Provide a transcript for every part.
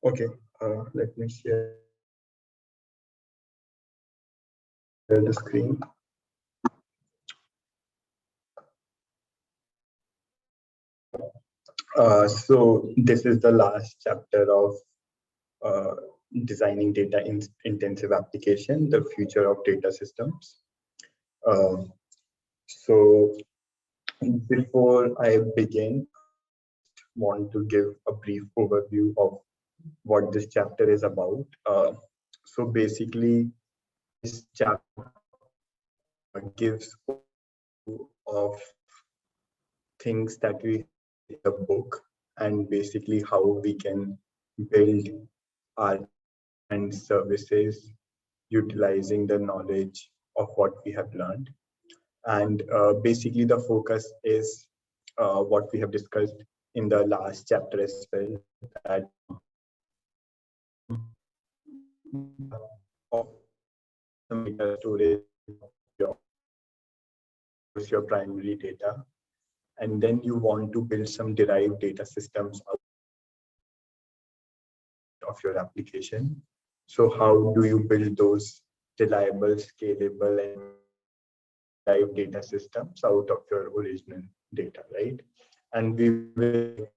Okay, let me share the screen. So this is the last chapter of uh, designing data-intensive application, the future of data systems. So before I begin, want to give a brief overview of what this chapter is about. So basically, this chapter gives of things that we in the book and basically how we can build our and services utilizing the knowledge of what we have learned. And basically the focus is what we have discussed in the last chapter as well, that of some data storage your primary data, and then you want to build some derived data systems out of your application. So how do you build those reliable, scalable, and derived data systems out of your original data, right? And we will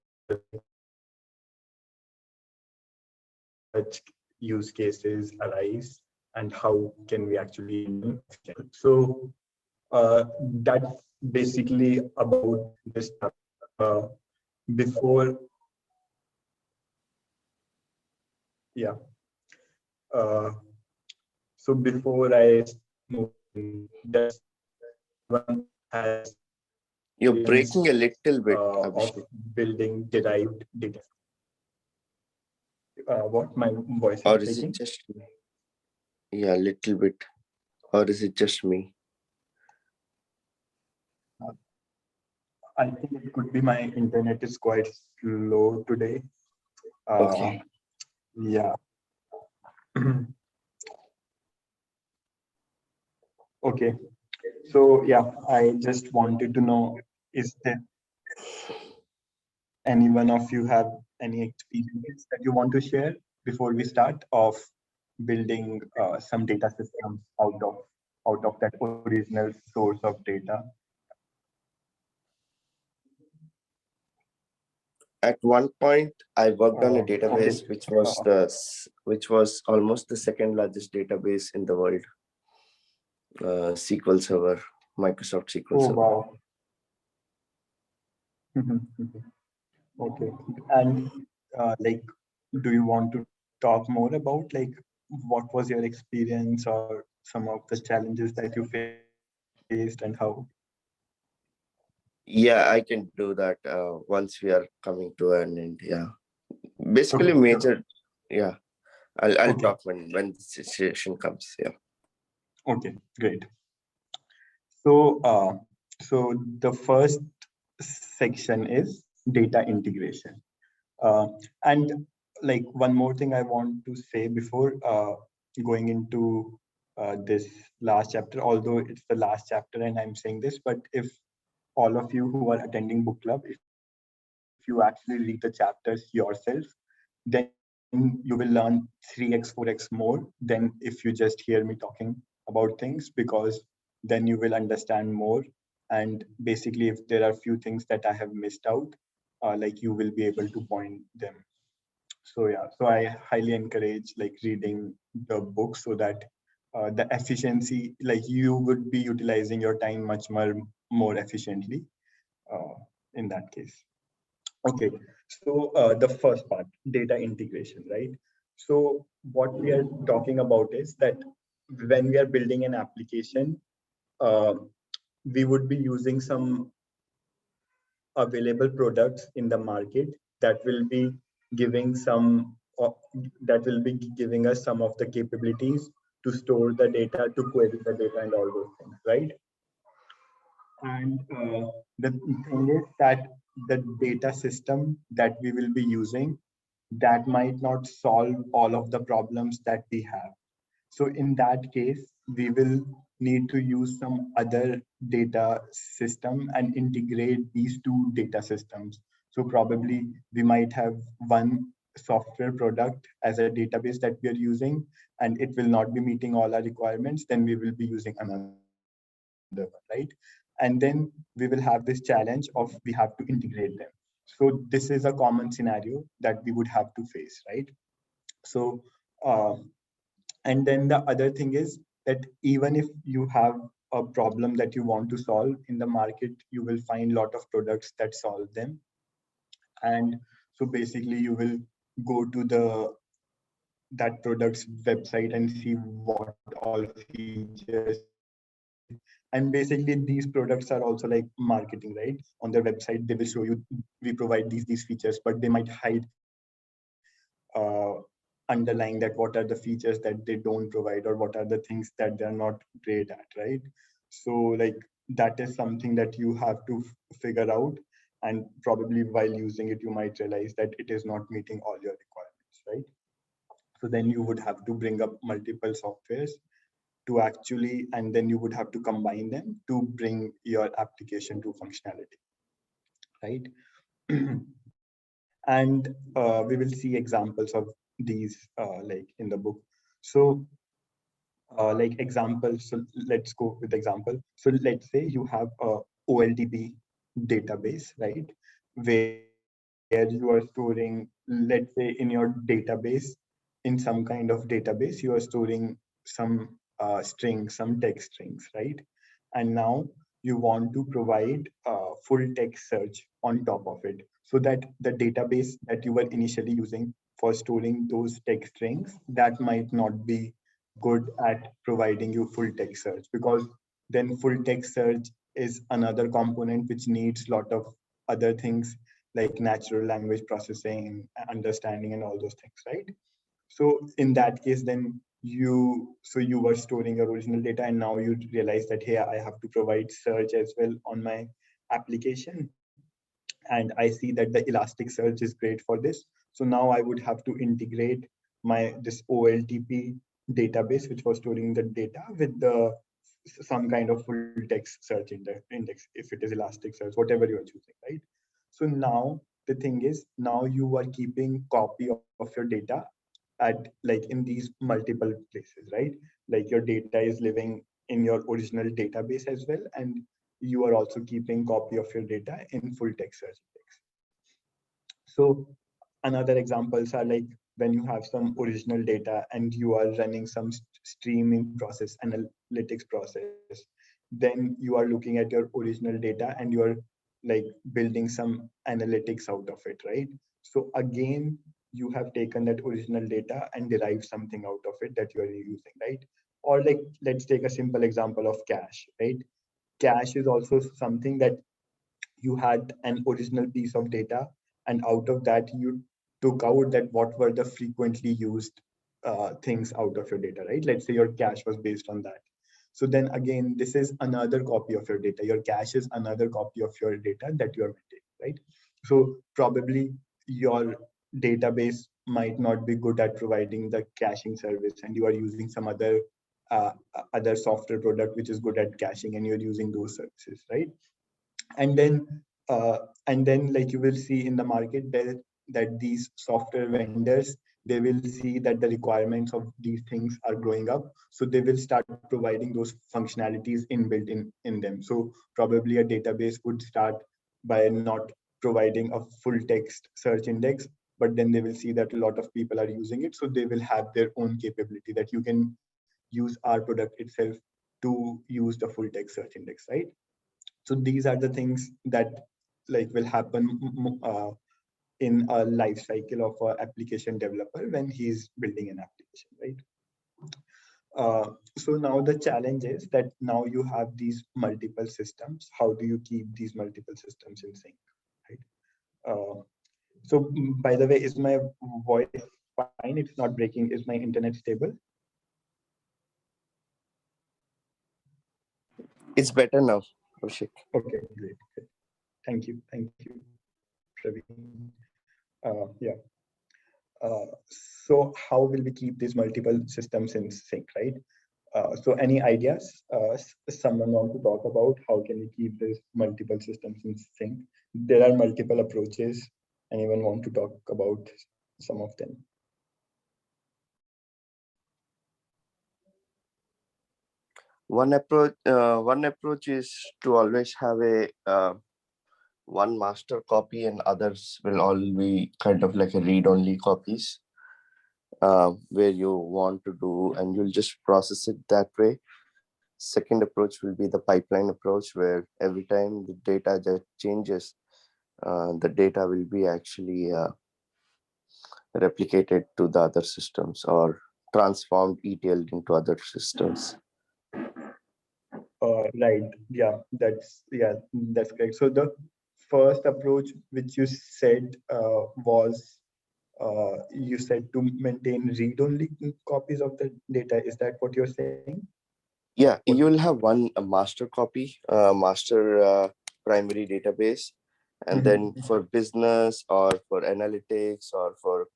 such use cases arise and how can we actually so that's basically about this before yeah so before I move in, just one has You're breaking a little bit, of building derived data. What my voice or is is breaking? it just me? Yeah, a little bit. Or is it just me? I think it could be my internet is quite slow today. Okay. Yeah. Okay. So yeah, I just wanted to know, is there any one of you have any experiences that you want to share before we start of building some data systems out of that original source of data? At one point, I worked on a database Okay. which was almost the second largest database in the world. SQL Server, Microsoft SQL Oh Server. wow. Okay. And like, do you want to talk more about like what was your experience or some of the challenges that you faced and how? Yeah, I can do that once we are coming to an end. Yeah, basically Okay. major. Yeah, I'll Okay. talk when the situation comes. Yeah. Okay. Great. So the first section is data integration. And like one more thing I want to say before going into this last chapter, although it's the last chapter and I'm saying this, but if all of you who are attending book club, if you actually read the chapters yourself, then you will learn 3x, 4x more than if you just hear me talking about things, because then you will understand more. And basically, if there are few things that I have missed out, like you will be able to point them. So yeah, so I highly encourage like reading the book so that the efficiency, like you would be utilizing your time much more efficiently in that case. Okay, so the first part, data integration, right? So what we are talking about is that when we are building an application, uh, we would be using some available products in the market that will be giving some that will be giving us some of the capabilities to store the data, to query the data, and all those things, right? And the thing is that the data system that we will be using, that might not solve all of the problems that we have. So in that case, we will need to use some other data system and integrate these two data systems. So probably we might have one software product as a database that we are using, and it will not be meeting all our requirements, then we will be using another one, right? And then we will have this challenge of we have to integrate them. So this is a common scenario that we would have to face, right? So uh, and then the other thing is that even if you have a problem that you want to solve in the market, you will find a lot of products that solve them. And so basically you will go to the that product's website and see what all features it has. And basically these products are also like marketing, right? On their website they will show you we provide these features, but they might hide underlying that what are the features that they don't provide, or what are the things that they're not great at, right? So like that is something that you have to figure out, and probably while using it you might realize that it is not meeting all your requirements, right? So then you would have to bring up multiple softwares to actually, and then you would have to combine them to bring your application to functionality, right? And we will see examples of these like in the book. So like examples, so let's go with example. So let's say you have a OLTP database, right? Where you are storing, let's say in your database, in some kind of database, you are storing some strings, some text strings, right? And now you want to provide full text search on top of it, so that the database that you were initially using for storing those text strings, that might not be good at providing you full text search, because then full text search is another component which needs a lot of other things like natural language processing, understanding, and all those things, right? So in that case, then you were storing your original data, and now you realize that, hey, I have to provide search as well on my application. And I see that the Elasticsearch is great for this. So now I would have to integrate my this OLTP database, which was storing the data, with the some kind of full text search index, if it is Elasticsearch, whatever you are choosing, right? So now the thing is, now you are keeping copy of your data at like in these multiple places, right? Like your data is living in your original database as well, and you are also keeping copy of your data in full text search index. So another examples are like when you have some original data and you are running some streaming process, analytics process, then you are looking at your original data and you are like building some analytics out of it, right? So again, you have taken that original data and derived something out of it that you are using, right? Or like, let's take a simple example of cache, right? Cache is also something that you had an original piece of data, and out of that you took out that what were the frequently used things out of your data, right? Let's say your cache was based on that. So then again, this is another copy of your data. Your cache is another copy of your data that you are maintaining, right? So probably your database might not be good at providing the caching service, and you are using some uh, other software product which is good at caching, and you're using those services, right? And then uh, like you will see in the market that these software vendors, they will see that the requirements of these things are growing up, so they will start providing those functionalities inbuilt in them. So probably a database would start by not providing a full text search index, but then they will see that a lot of people are using it, so they will have their own capability that you can use our product itself to use the full text search index, right? So these are the things that like will happen in a life cycle of an application developer when he's building an application, right? So now the challenge is that now you have these multiple systems. How do you keep these multiple systems in sync, right? So by the way, is my voice fine? It's not breaking. Is my internet stable? It's better now, Abhishek. Okay, great. Great. Thank you, Praveen. Yeah. So how will we keep these multiple systems in sync, right? So any ideas? Someone want to talk about how can we keep these multiple systems in sync? There are multiple approaches. Anyone want to talk about? some of them. One approach is to always have a one master copy, and others will all be kind of like a read-only copies, where you want to do, and you'll just process it that way. Second approach will be the pipeline approach, where every time the data just changes, the data will be actually replicated to the other systems or transformed, ETL'd into other systems. Right. Yeah, that's correct. So the first approach which you said was you said to maintain read-only copies of the data. Is that what you're saying? Yeah, you will have one master copy, master primary database, and then for business or for analytics or for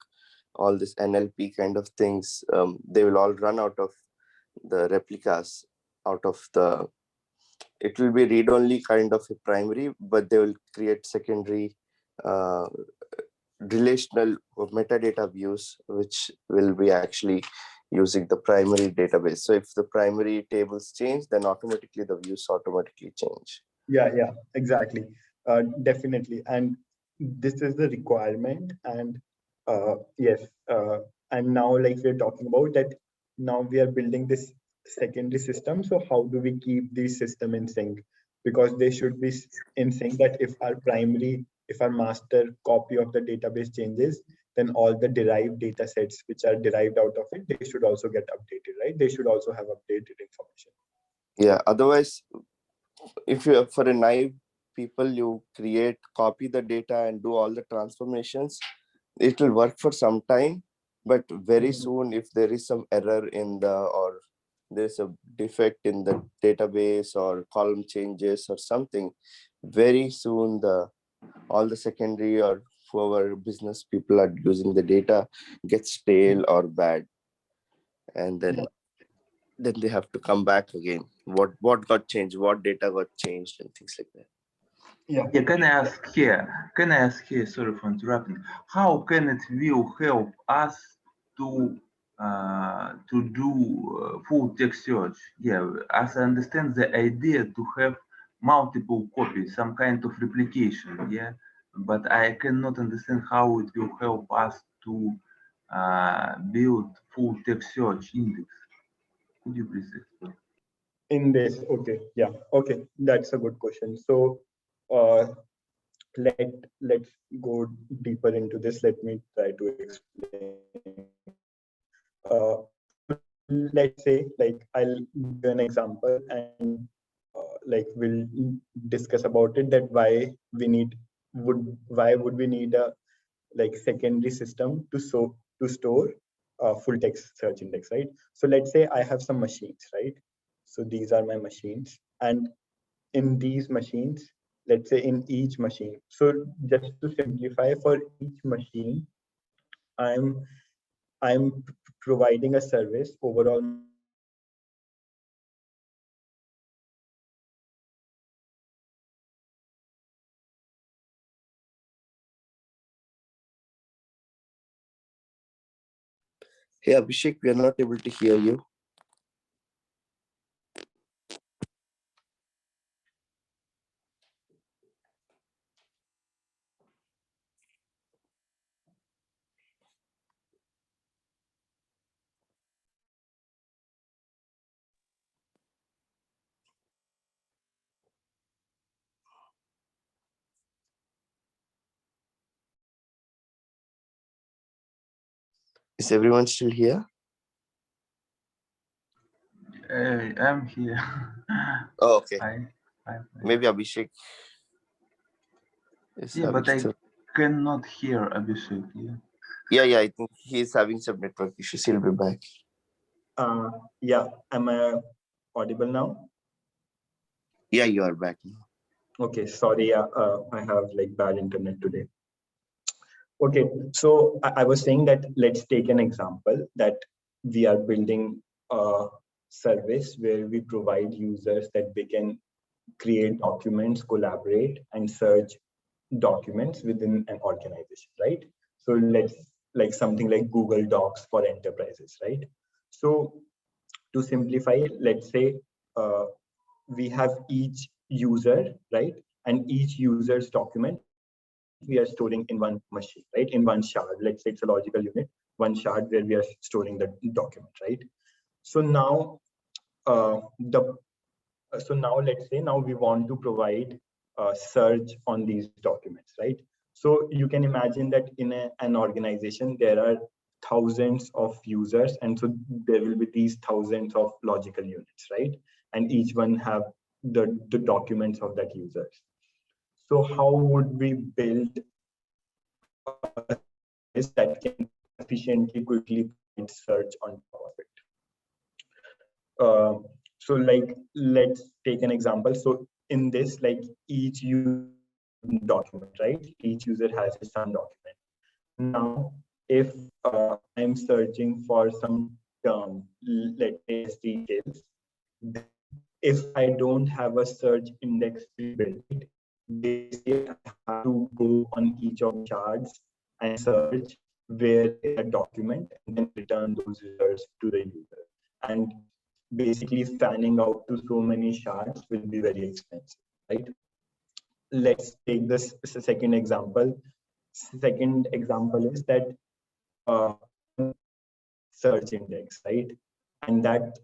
all this NLP kind of things, they will all run out of the replicas, out of the, it will be read-only kind of a primary, but they will create secondary uh, relational or metadata views, which will be actually using the primary database. So if the primary tables change, then automatically the views automatically change. Yeah, exactly. Definitely. And this is the requirement. And yes, and now like we're talking about that, now we are building this secondary system. So how do we keep the system in sync? Because they should be in sync, that if our master copy of the database changes, then all the derived data sets which are derived out of it, they should also get updated, right? They should also have updated information. Yeah, otherwise, if you, for a naive people, you copy the data and do all the transformations, it will work for some time, but very soon, if there is some error in the, or there's a defect in the database or column changes or something, very soon all the secondary or whoever business people are using the data gets stale or bad, and then they have to come back again. What got changed, what data got changed, and things like that. Yeah. Can I ask here, sorry for interrupting, how can it will help us to do full text search? Yeah, as I understand the idea to have multiple copies, some kind of replication, yeah, but I cannot understand how it will help us to build full text search index. Could you please explain? In this, okay, that's a good question. So let's go deeper into this. Let me try to explain. So let's say, like, I'll give an example, and like we'll discuss about it, that why would we need a like secondary system to store full text search index, right? So let's say I have some machines, right? So these are my machines, and in these machines, let's say in each machine, so just to simplify, for each machine, i'm I'm providing a service. Overall machine is providing a service, and in each machine I'm providing a service to Hey Abhishek, we are not able to hear you. Is everyone still here? I'm here. Oh, okay. I Maybe Abhishek is yeah, having but I some... cannot hear Abhishek. Yeah, I think he's having some network issues. He'll be back. Yeah, am I audible now? Yeah, you are back now. Okay, sorry, I have like bad internet today. Okay, so I was saying that let's take an example that we are building a service where we provide users that they can create documents, collaborate, and search documents within an organization, right? So let's like something like Google Docs for enterprises, right? So to simplify, let's say we have each user, right? And each user's document we are storing in one machine, right? In one shard. Let's say it's a logical unit, one shard where we are storing the document, right? So now the so now let's say now we want to provide search on these documents, right? So you can imagine that in an organization there are thousands of users, and so there will be these thousands of logical units, right? And each one have the documents of that users. So how would we build a service that can efficiently, quickly provide search on top of it? So like, let's take an example. So in this, like each user document, right? Each user has some document. Now, if I'm searching for some term, let's say details, if I don't have a search index pre-built, basically I have to go on each of the shards and search where a document and then return those results to the user. And basically fanning out to so many shards will be very expensive, right? Let's take this second example. Second example is that uh, search index, right? And that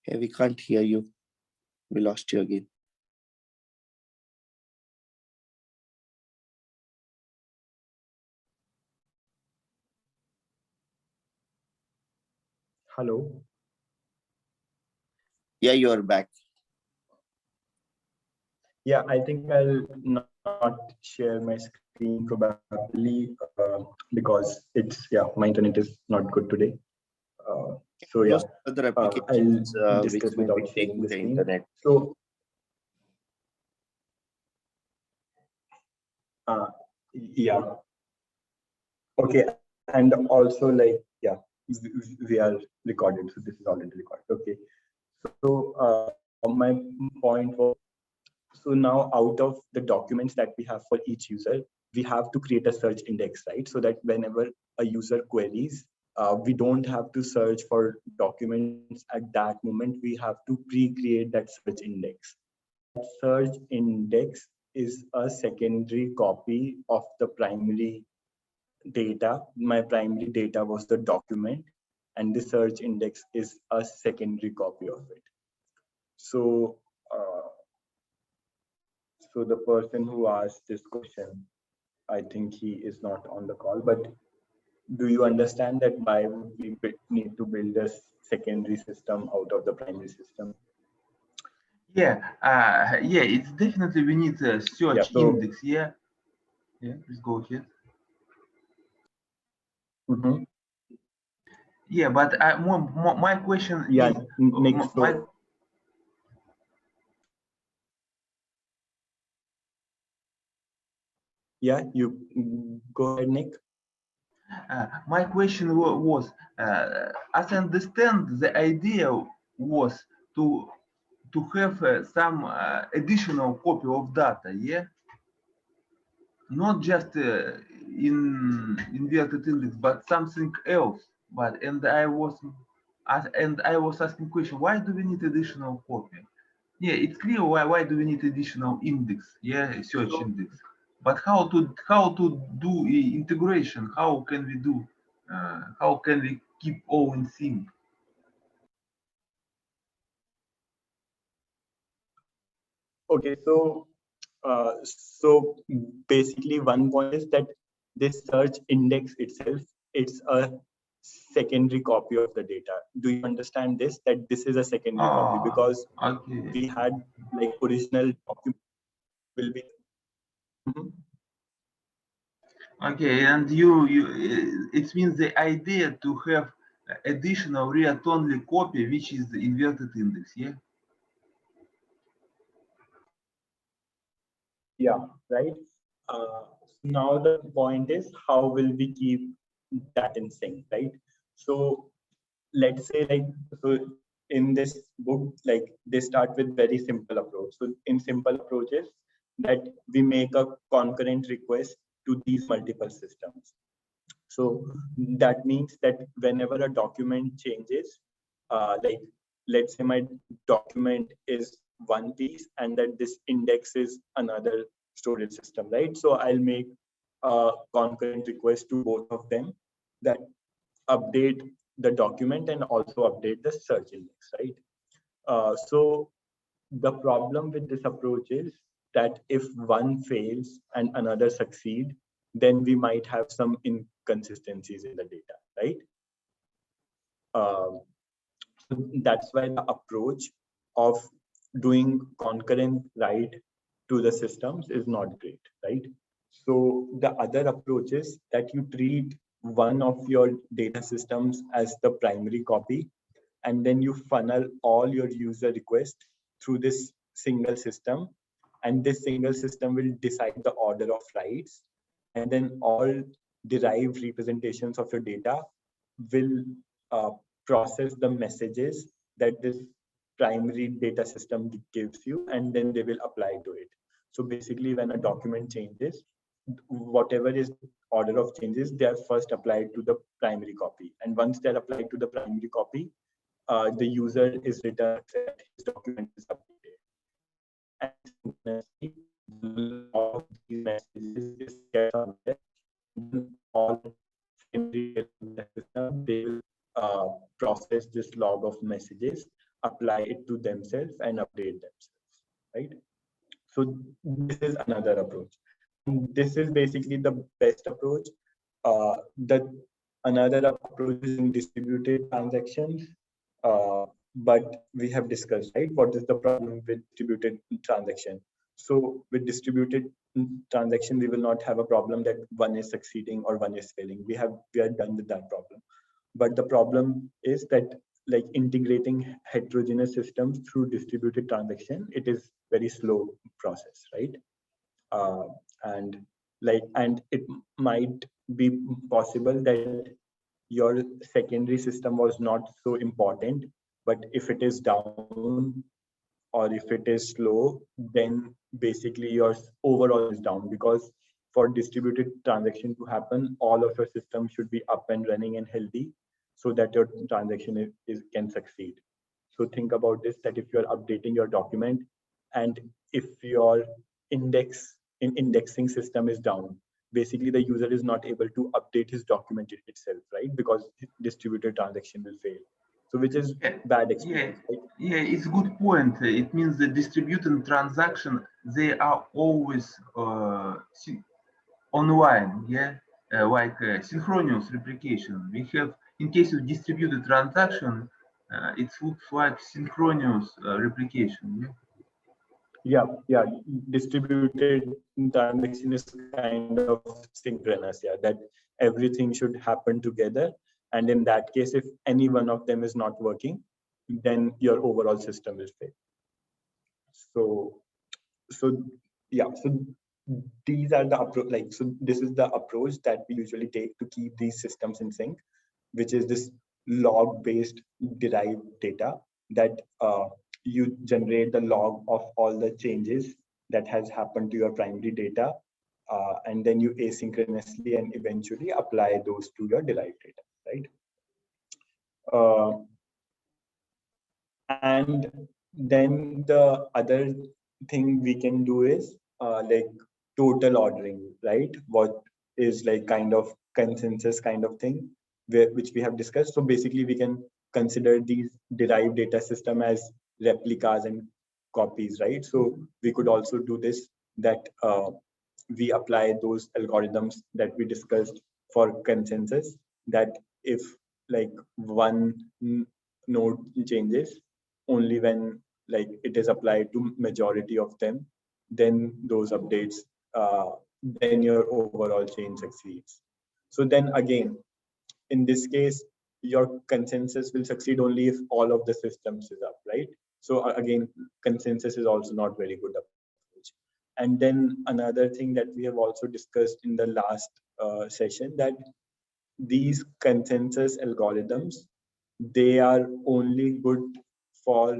Hey, we can't hear you. We lost you again. hello. Yeah, you are back. Yeah, I think I'll not share my screen probably because it's, yeah, my internet is not good today. So yeah, Most other applications I'll which discuss may be without sharing taking the the screen. internet. So yeah, okay, and also like, yeah, we are recorded, so this is already recorded. Okay, so my point was, so now out of the documents that we have for each user, we have to create a search index, right? So that whenever a user queries, we don't have to search for documents at that moment. We have to pre-create that search index. That search index is a secondary copy of the primary data. My primary data was the document, and the search index is a secondary copy of it. So so the person who asked this question, I think he is not on the call, but do you understand that why would we need to build a secondary system out of the primary system? Yeah, yeah, it's definitely we need a search index. Yeah, please go ahead. Yeah, but my question Yeah, is, Nick, yeah, you go ahead, Nick. My question was, as I understand, the idea was to have some additional copy of data, yeah, not just in inverted index, but something else. But and I was asking question, why do we need additional copy? Yeah, it's clear why do we need additional index, yeah, search index. But how to do integration? How can we do? How can we keep all in sync? Okay, so basically one point is that this search index itself, it's a secondary copy of the data. Do you understand this, that this is a secondary copy? Because okay. We had like original document will be Okay, and it means the idea to have additional read-only copy, which is the inverted index, yeah? Yeah, right. Now the point is, how will we keep that in sync, right? So let's say, like, so in this book, like, they start with very simple approach. So in simple approaches, that we make a concurrent request to these multiple systems. So that means that whenever a document changes, like, let's say my document is one piece and that this index is another storage system, right? So I'll make a concurrent request to both of them that update the document and also update the search index, right? So the problem with this approach is that if one fails and another succeed, then we might have some inconsistencies in the data, right? Um, so that's why the approach of doing concurrent write to the systems is not great, right? So the other approach is that you treat one of your data systems as the primary copy, and then you funnel all your user requests through this single system, and this single system will decide the order of writes, and then all derived representations of your data will uh, process the messages that this primary data system gives you, and then they will apply to it. So basically, when a document changes, whatever is order of changes, they are first applied to the primary copy, and once they're applied to the primary copy, the user is returned that his document is updated. And synchronously, the log of these messages is kept somewhere. Then all secondary data system, they will process this log of messages, apply it to themselves, and update themselves, right? So this is another approach. And this is basically the best approach. The another approach is in distributed transactions. But we have discussed, right, what is the problem with distributed transaction. So with distributed transaction, we will not have a problem that one is succeeding or one is failing. We are done with that problem. But the problem is that, like, integrating heterogeneous systems through distributed transaction, it is very slow process, right? uh, and and it might be possible that your secondary system was not so important, but if it is down or if it is slow, then basically your overall is down, because for distributed transaction to happen, all of your systems should be up and running and healthy so that your transaction can succeed. So think about this, that if you're updating your document and if your indexing system is down, basically the user is not able to update his document itself, right? Because distributed transaction will fail. So which is bad experience, right? Yeah, it's a good point. It means the distributed transaction, they are always online, yeah, like synchronous replication. We have, in case of distributed transaction, it looks like synchronous replication. Yeah, distributed transaction is kind of synchronous, yeah, that everything should happen together. And in that case, if any one of them is not working, then your overall system will fail. So, so yeah, so these are the approach, like, so this is the approach that we usually take to keep these systems in sync, which is this log-based derived data that you generate the log of all the changes that has happened to your primary data, and then you asynchronously and eventually apply those to your derived data, right? And then the other thing we can do is like total ordering, right? What is like kind of consensus kind of thing, which we have discussed. So basically, we can consider these derived data system as replicas and copies, right? So we could also do this, that we apply those algorithms that we discussed for consensus, that if like one node changes, only when like it is applied to majority of them, then those updates, then your overall change succeeds. So then again, in this case, your consensus will succeed only if all of the systems is up, right? So again, consensus is also not very good approach. And then another thing that we have also discussed in the last session, that these consensus algorithms, they are only good for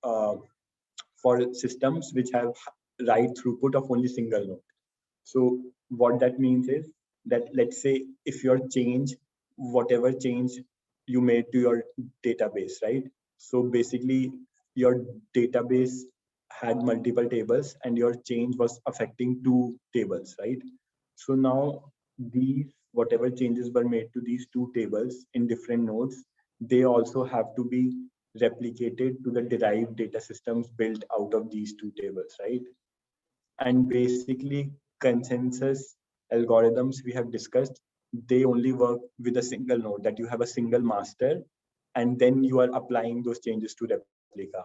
uh, for systems which have write throughput of only single node. So what that means is that, let's say if your change, whatever change you made to your database, right? So basically your database had multiple tables and your change was affecting two tables, right? So now these, whatever changes were made to these two tables in different nodes, they also have to be replicated to the derived data systems built out of these two tables, right? And basically consensus algorithms we have discussed, they only work with a single node, that you have a single master and then you are applying those changes to replica.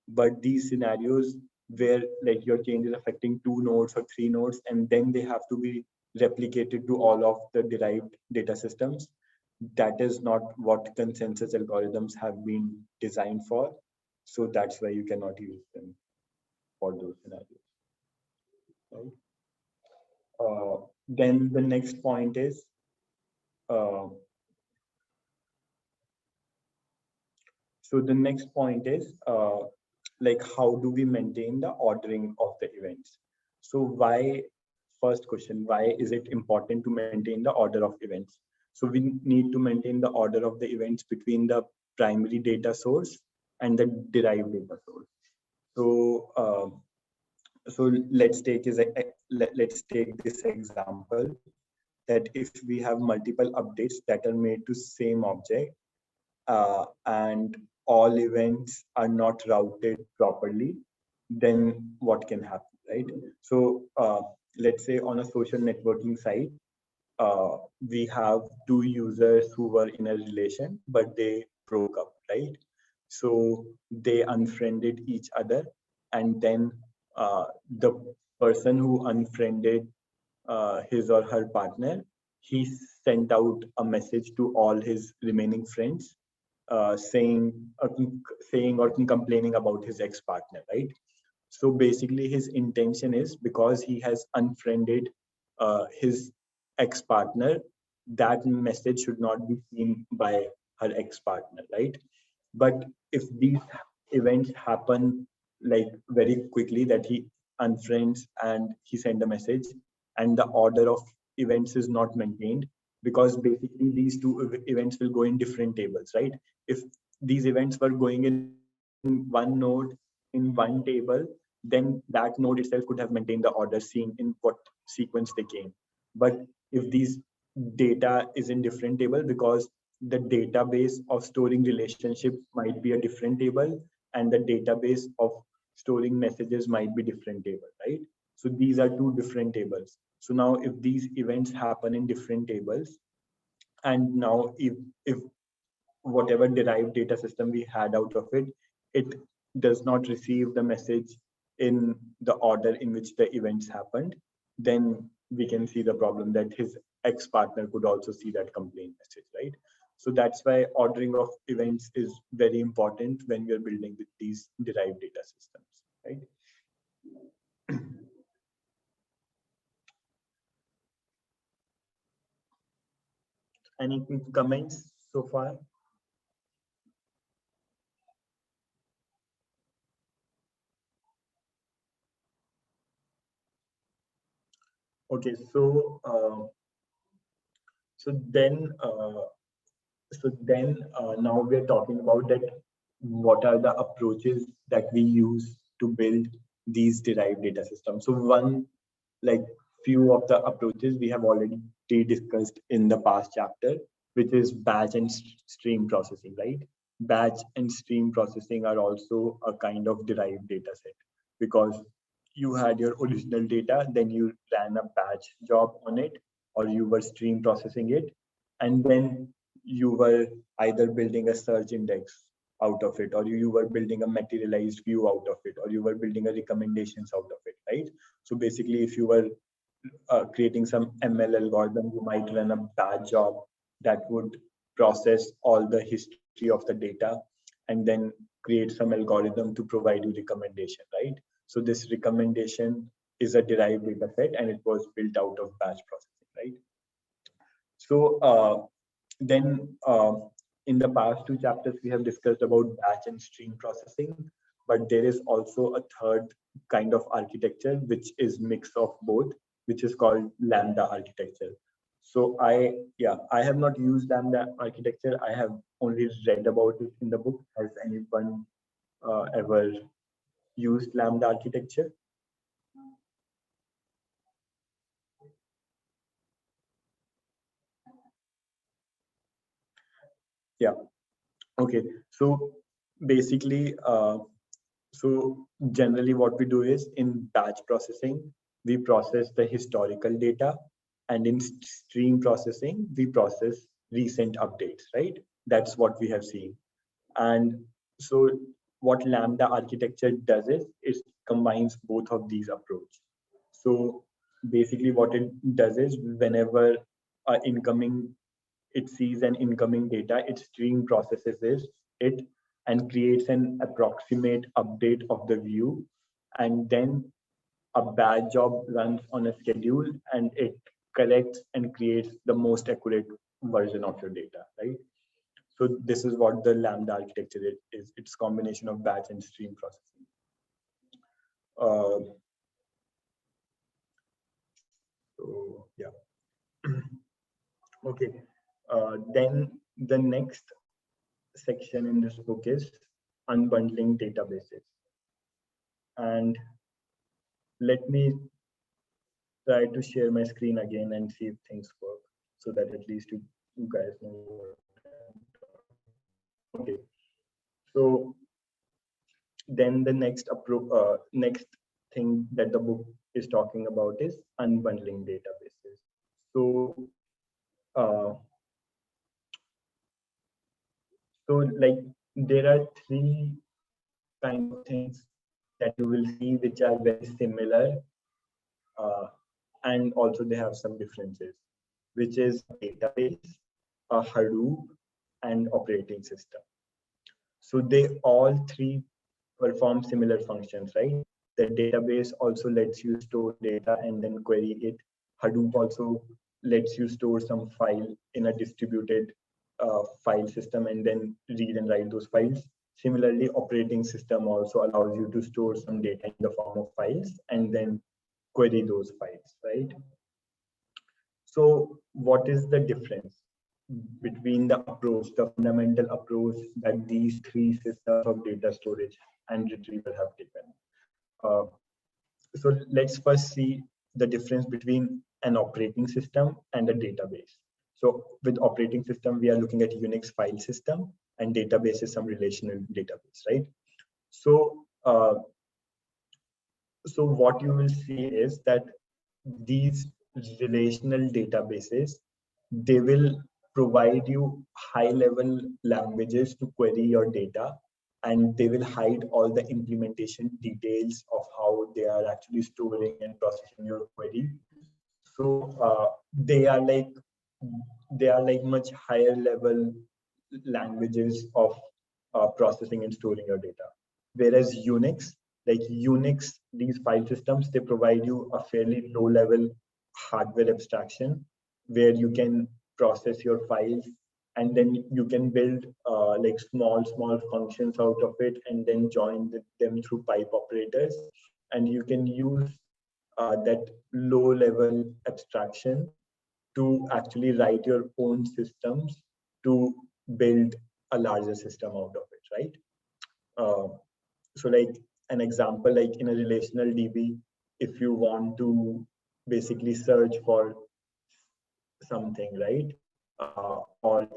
But these scenarios where like your change is affecting two nodes or three nodes and then they have to be replicated to all of the derived data systems, that is not what consensus algorithms have been designed for. So that's why you cannot use them for those scenarios, right? Then the next point is uh, the next point is like how do we maintain the ordering of the events? So why, first question, why is it important to maintain the order of events? So we need to maintain the order of the events between the primary data source and the derived data source. So let's take let's take this example, that if we have multiple updates that are made to same object, and all events are not routed properly, then what can happen, right? So let's say on a social networking site, we have two users who were in a relation, but they broke up, right? So they unfriended each other, and then the person who unfriended his or her partner, he sent out a message to all his remaining friends, saying or complaining about his ex-partner, right? So basically his intention is, because he has unfriended his ex-partner, that message should not be seen by her ex-partner, right? But if these events happen like very quickly, that he unfriends and he send a message, and the order of events is not maintained, because basically these two events will go in different tables, right? If these events were going in one node in one table, then that node itself could have maintained the order seen in what sequence they came. But if these data is in different table, because the database of storing relationship might be a different table, and the database of storing messages might be different table, right? So these are two different tables. So now if these events happen in different tables, and now if whatever derived data system we had out of it, it does not receive the message in the order in which the events happened, then we can see the problem that his ex-partner could also see that complaint message, right? So that's why ordering of events is very important when we are building with these derived data systems, right? Any comments so far? Okay, so then now we're talking about that, what are the approaches that we use to build these derived data systems. So one, like few of the approaches we have already discussed in the past chapter, which is batch and stream processing, right? Batch and stream processing are also a kind of derived data set, because you had your original data, then you ran a batch job on it, or you were stream processing it, and then you were either building a search index out of it, or you were building a materialized view out of it, or you were building a recommendations out of it, right? So basically, if you were creating some ML algorithm, you might run a batch job that would process all the history of the data, and then create some algorithm to provide you recommendation, right? So this recommendation is a derived data set, and it was built out of batch processing, right? So then in the past two chapters, we have discussed about batch and stream processing, but there is also a third kind of architecture, which is mix of both, which is called Lambda architecture. So I have not used Lambda architecture. I have only read about it in the book. Has anyone ever used Lambda architecture? Yeah. Okay. So basically, so generally what we do is in batch processing, we process the historical data, and in stream processing, we process recent updates, right? That's what we have seen. And so what Lambda architecture does is it combines both of these approaches. So basically what it does is whenever it sees an incoming data, it stream processes it and creates an approximate update of the view. And then a batch job runs on a schedule, and it collects and creates the most accurate version of your data, right? So this is what the Lambda architecture is. It's combination of batch and stream processing. So yeah. Okay. Then the next section in this book is Unbundling Databases. And let me try to share my screen again and see if things work, so that at least you guys know what I'm talking. Okay. So then the next next thing that the book is talking about is unbundling databases. So uh, like there are three kind of things that you will see which are very similar, and also they have some differences, which is database, a Hadoop, and operating system. So they all three perform similar functions, right? The database also lets you store data and then query it. Hadoop also lets you store some file in a distributed file system and then read and write those files. Similarly, operating system also allows you to store some data in the form of files and then query those files, right? So what is the difference between the approach, the fundamental approach that these three systems of data storage and retrieval have taken? So let's first see the difference between an operating system and a database. So with operating system, we are looking at Unix file system, and database is some relational database, right? So so what you will see is that these relational databases, they will provide you high level languages to query your data, and they will hide all the implementation details of how they are actually storing and processing your query. So they are like much higher level languages of processing and storing your data. Whereas Unix, these file systems, they provide you a fairly low level hardware abstraction where you can process your files, and then you can build like small functions out of it and then join them through pipe operators. And you can use that low level abstraction to actually write your own systems to build a larger system out of it, right? So like an example, like in a relational DB, if you want to basically search for something, right? Or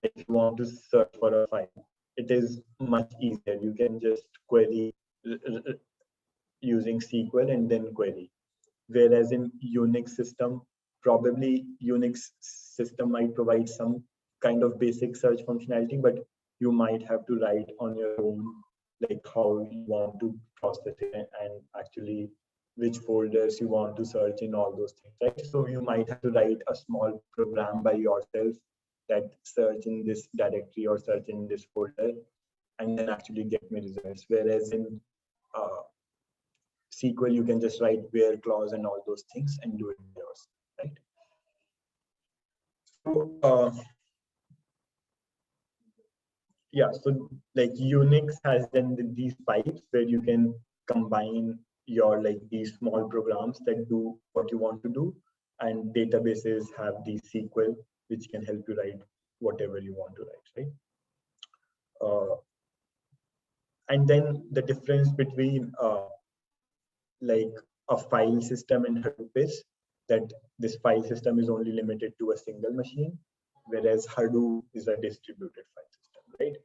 if you want to search for a file, it is much easier. You can just query using SQL and then query. Whereas in Unix system, probably Unix system might provide some kind of basic search functionality, but you might have to write on your own, like how you want to process it and actually which folders you want to search in, all those things, right? So you might have to write a small program by yourself that search in this directory or search in this folder and then actually get me results. Whereas in SQL, you can just write where clause and all those things and do it yourself, right? So yeah, so like Unix has then these pipes where you can combine your like these small programs that do what you want to do, and databases have the SQL which can help you write whatever you want to write, right? And then the difference between like a file system and Hadoop is that this file system is only limited to a single machine, whereas Hadoop is a distributed file system, right?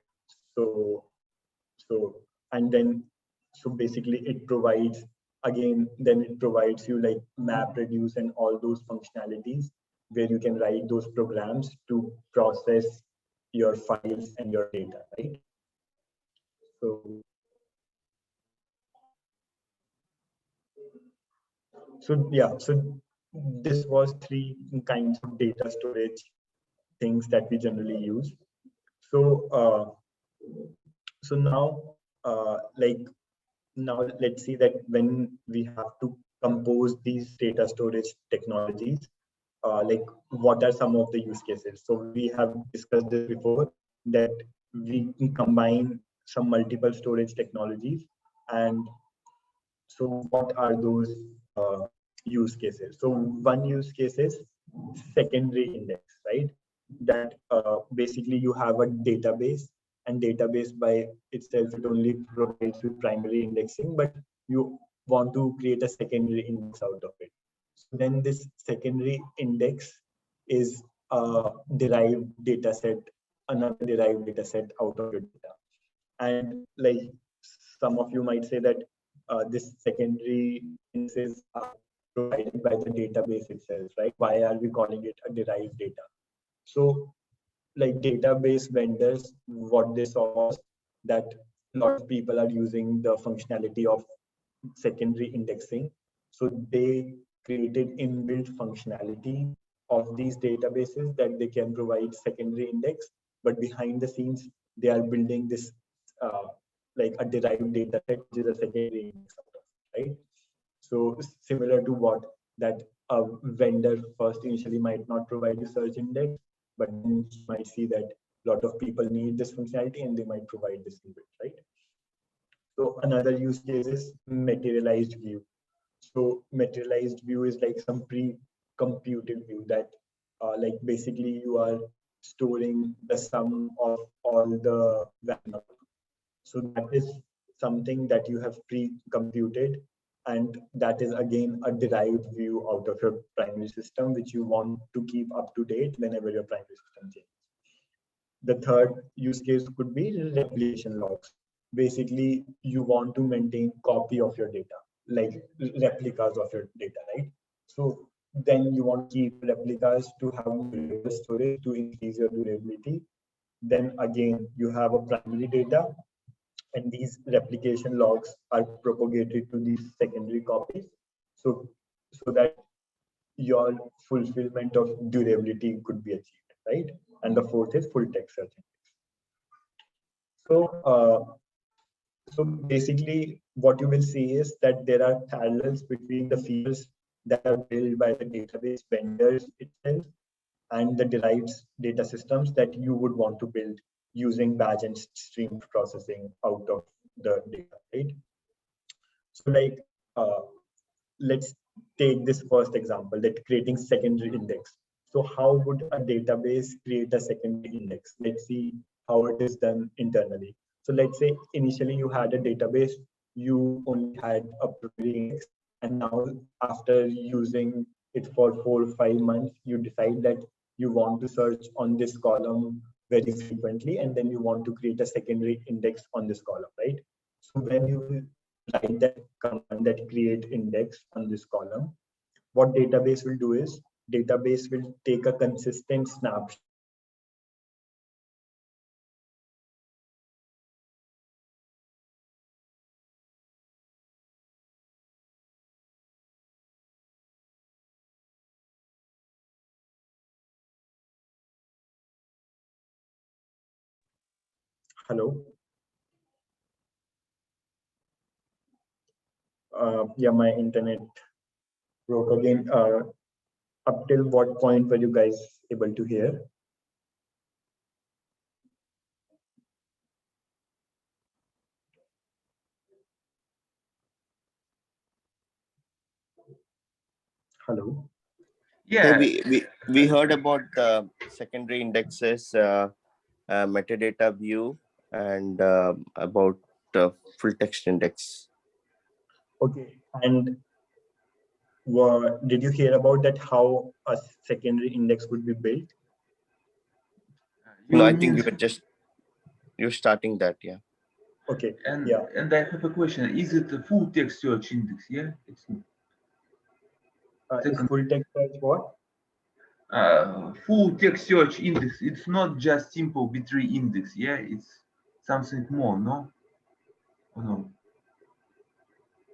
So and then so basically it provides then it provides you like map reduce and all those functionalities where you can write those programs to process your files and your data, right? So yeah, so this was three kinds of data storage things that we generally use. So so now let's see that when we have to compose these data storage technologies, like what are some of the use cases? So we have discussed this before, that we can combine some multiple storage technologies. And so what are those use cases? So one use case is secondary index, right? That basically you have a database, and database by itself, it only provides with primary indexing, but you want to create a secondary index out of it. So then this secondary index is a derived data set, another derived data set out of your data. And like some of you might say that this secondary indexes are provided by the database itself, right? Why are we calling it a derived data? So like database vendors, what they saw was that a lot of people are using the functionality of secondary indexing. So they created inbuilt functionality of these databases that they can provide secondary index, but behind the scenes, they are building this like a derived data set, which is a secondary index, right? So similar to what that a vendor first initially might not provide a search index, but then you might see that a lot of people need this functionality and they might provide this inbuilt, right? So another use case is materialized view. So materialized view is like some pre-computed view that like basically you are storing the sum of all the values. So that is something that you have pre-computed, and that is again a derived view out of your primary system, which you want to keep up to date whenever your primary system changes. The third use case could be replication logs. Basically, you want to maintain copy of your data, like replicas of your data, right? So then you want to keep replicas to have durable storage to increase your durability. Then again, you have a primary data, and these replication logs are propagated to these secondary copies. So that your fulfillment of durability could be achieved, right? And the fourth is full text searching. So basically, what you will see is that there are parallels between the features that are built by the database vendors itself and the derived data systems that you would want to build using batch and stream processing out of the data, right? So like, let's take this first example, that creating secondary index. So how would a database create a secondary index? Let's see how it is done internally. So let's say initially you had a database, you only had a primary index, and now after using it for 4 or 5 months, you decide that you want to search on this column very frequently, and then you want to create a secondary index on this column, right? So when you will write that command, that create index on this column, what database will do is database will take a consistent snapshot Hello. Yeah, my internet broke again. Up till what point were you guys able to hear? Hello. Yeah, Yeah, we heard about the secondary indexes, metadata view, and about full text index. Okay. And did you hear about that? How a secondary index would be built? No, you I think mean, you're starting that. Yeah. Okay. Yeah. and I have a question. Is it a full text search index? Yeah, it's Is second. full text search what? Full text search index. It's not just simple B-tree index. Yeah, it's something more. No, or no?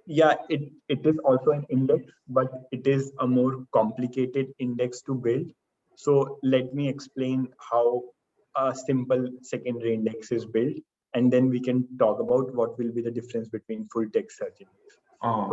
Yeah, it is also an index, but it is a more complicated index to build. So let me explain how a simple secondary index is built, and then we can talk about what will be the difference between full text search index. Oh,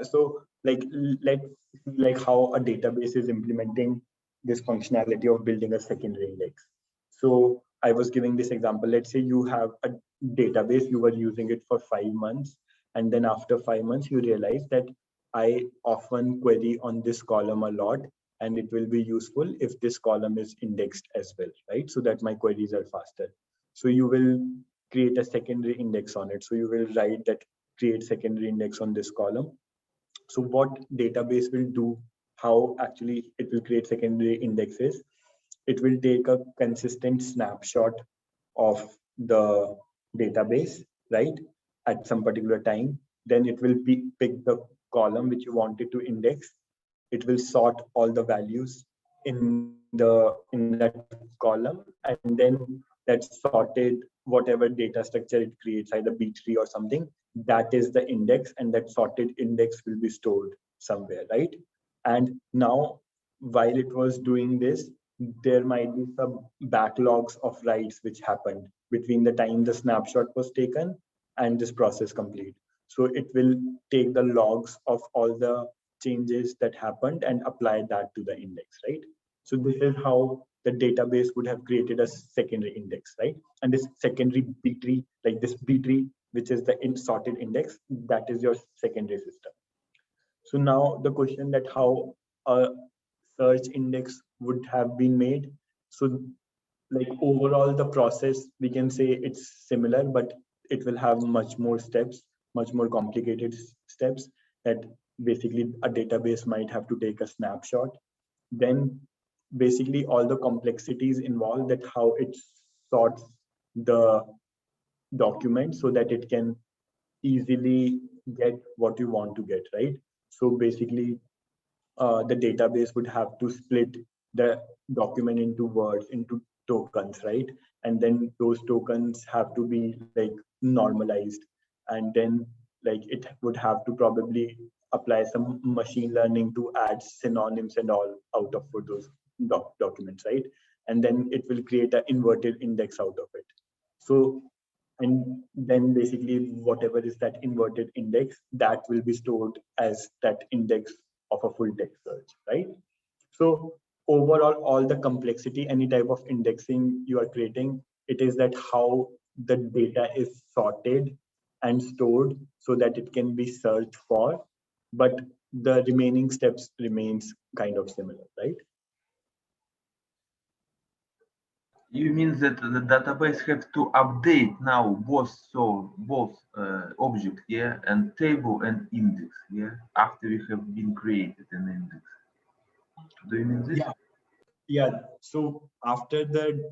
So, okay. let's see like how a database is implementing this functionality of building a secondary index. So I was giving this example. Let's say you have a database, you were using it for 5 months, and then after 5 months, you realize that I often query on this column a lot, and it will be useful if this column is indexed as well, right? So that my queries are faster. So you will create a secondary index on it. So you will write that create secondary index on this column. So what database will do, how actually it will create secondary indexes, it will take a consistent snapshot of the database, right, at some particular time. Then it will pick the column which you wanted to index. It will sort all the values in that column, and then that sorted whatever data structure it creates, either B-tree or something, that is the index, and that sorted index will be stored somewhere, right? And now, while it was doing this, there might be some backlogs of writes which happened between the time the snapshot was taken and this process complete. So it will take the logs of all the changes that happened and apply that to the index, right? So this is how the database would have created a secondary index, right? And this secondary B tree, like this B tree, which is the sorted index, that is your secondary system. So now the question that how a search index would have been made. So like overall the process, we can say it's similar, but it will have much more steps, much more complicated steps, that basically a database might have to take a snapshot. Then basically all the complexities involved, that how it sorts the document so that it can easily get what you want to get, right? So basically the database would have to split the document into words, into tokens, right? And then those tokens have to be like normalized. And then like it would have to probably apply some machine learning to add synonyms and all out of for those documents, right? And then it will create an inverted index out of it. So, and then basically whatever is that inverted index, that will be stored as that index of a full text search, right? So overall, all the complexity, any type of indexing you are creating, it is that how the data is sorted and stored so that it can be searched for, but the remaining steps remains kind of similar, right? You mean that the database have to update now both object, yeah, and table and index, yeah, after we have been created an index. Do you mean this? Yeah. Yeah. So after the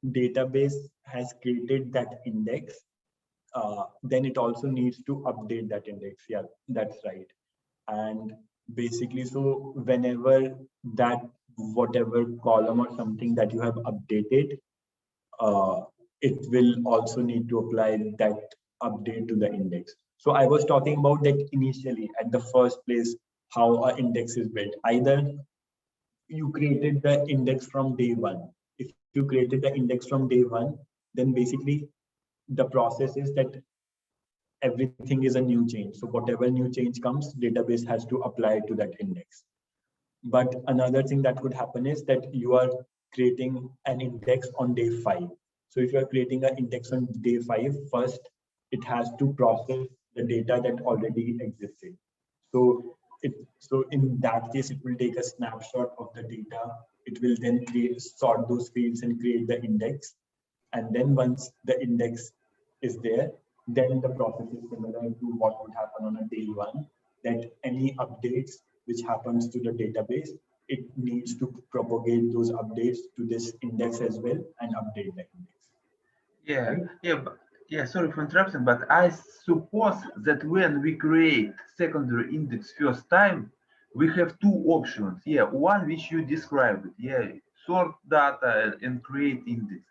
database has created that index, then it also needs to update that index. Yeah, that's right. And basically, so whenever that whatever column or something that you have updated, uh, it will also need to apply that update to the index. So I was talking about that initially at the first place, how an index is built. Either you created the index from day one. If you created the index from day one, then basically the process is that everything is a new change. So whatever new change comes, database has to apply to that index. But another thing that could happen is that you are creating an index on day 5. So if you are creating an index on day 5, first it has to process the data that already existed. So in that case, it will take a snapshot of the data. It will then sort those fields and create the index. And then once the index is there, then the process is similar to what would happen on a day 1, that any updates which happens to the database, it needs to propagate those updates to this index as well and update the index. Yeah, Right? yeah, sorry for interrupting, but I suppose that when we create secondary index first time, we have two options. Yeah, one which you described, yeah, sort data and create index.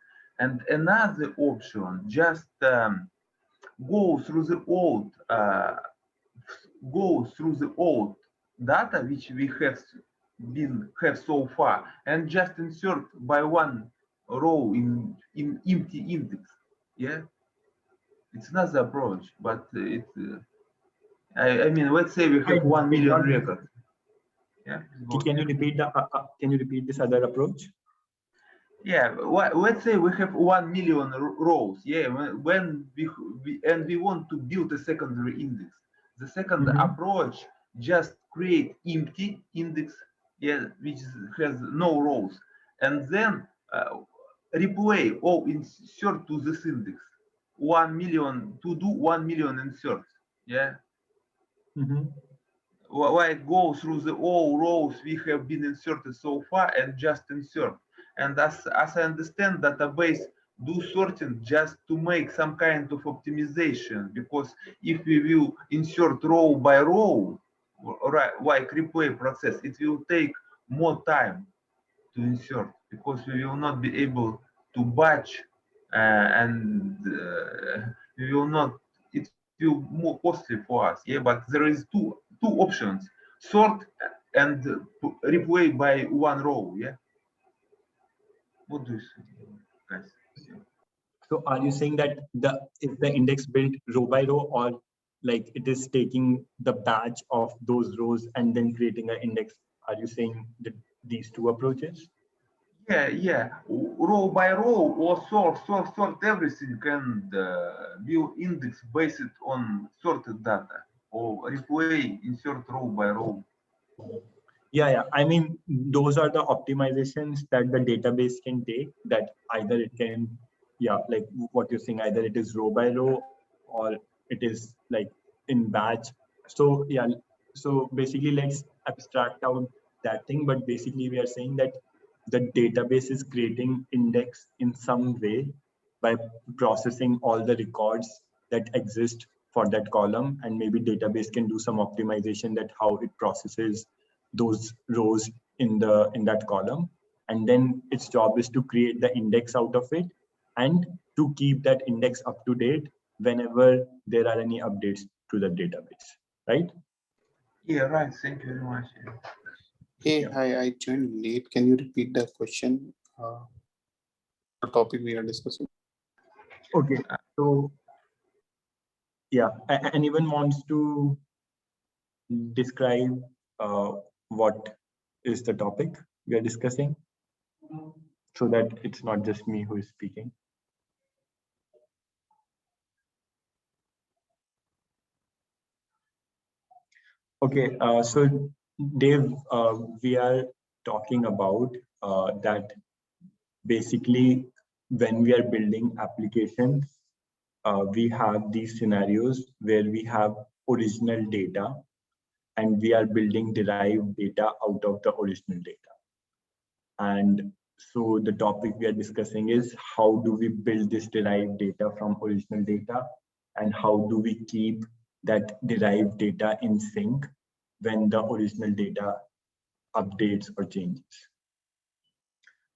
And another option, just go through the old data which we have so far and just insert by one row in empty index. Yeah, it's another approach, but I mean, let's say we I have 1 did million not. records. Yeah, Can you repeat this other approach? yeah, let's say we have 1 million rows. Yeah, when we want to build a secondary index. The second approach just create empty index, yeah, which has no rows, and then replay or insert to this index 1 million to do 1 million inserts. Yeah, like go through the all rows we have been inserted so far and just insert. And as I understand, database do sorting just to make some kind of optimization, because if we will insert row by row, right, like replay process, it will take more time to insert because we will not be able to batch and we will not, it will more costly for us. Yeah, but there is two options: sort and replay by one row. Yeah, what do you think, guys? So are you saying that is the index built row by row, or like it is taking the batch of those rows and then creating an index? Are you saying that these two approaches? Yeah, row by row or sort everything and build index based on sorted data, or replay insert row by row. Yeah. I mean, those are the optimizations that the database can take, that either it can, yeah, like what you're saying, either it is row by row or it is like in batch. So yeah, so basically let's abstract out that thing, but basically we are saying that the database is creating index in some way by processing all the records that exist for that column, and maybe database can do some optimization that how it processes those rows in that column, and then its job is to create the index out of it and to keep that index up to date whenever there are any updates to the database, right? Yeah, right. Thank you very much. Hey, Yeah. hi, I joined late. Can you repeat the question? The topic we are discussing. Okay, so yeah, anyone wants to describe what is the topic we are discussing, so that it's not just me who is speaking? Okay, so Dave, we are talking about that basically when we are building applications, we have these scenarios where we have original data and we are building derived data out of the original data. And so the topic we are discussing is how do we build this derived data from original data, and how do we keep that derived data in sync when the original data updates or changes.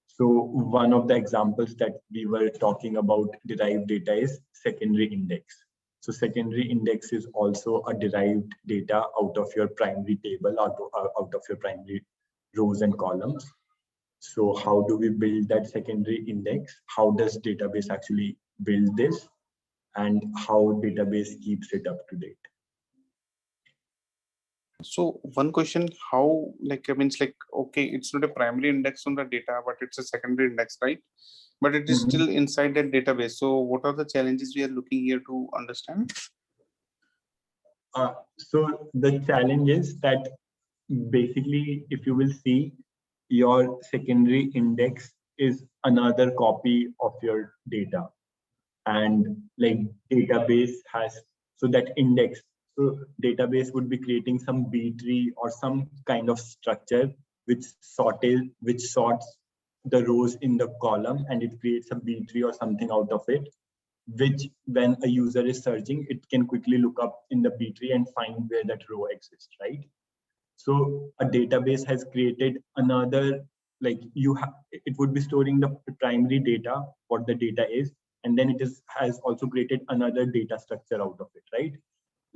So one of the examples that we were talking about derived data is secondary index. So secondary index is also a derived data out of your primary table, out of your primary rows and columns. So how do we build that secondary index? How does database actually build this? And how database keeps it up to date? So one question, how, like, I means like, okay, it's not a primary index on the data, but it's a secondary index, right? But it is still inside that database. So what are the challenges we are looking here to understand? So the challenge is that basically, if you will see, your secondary index is another copy of your data. And like database has, so that index, so database would be creating some B tree or some kind of structure which sorts the rows in the column, and it creates a B tree or something out of it, which when a user is searching, it can quickly look up in the B tree and find where that row exists, right? So a database has created another, like it would be storing the primary data, what the data is, and then has also created another data structure out of it, right?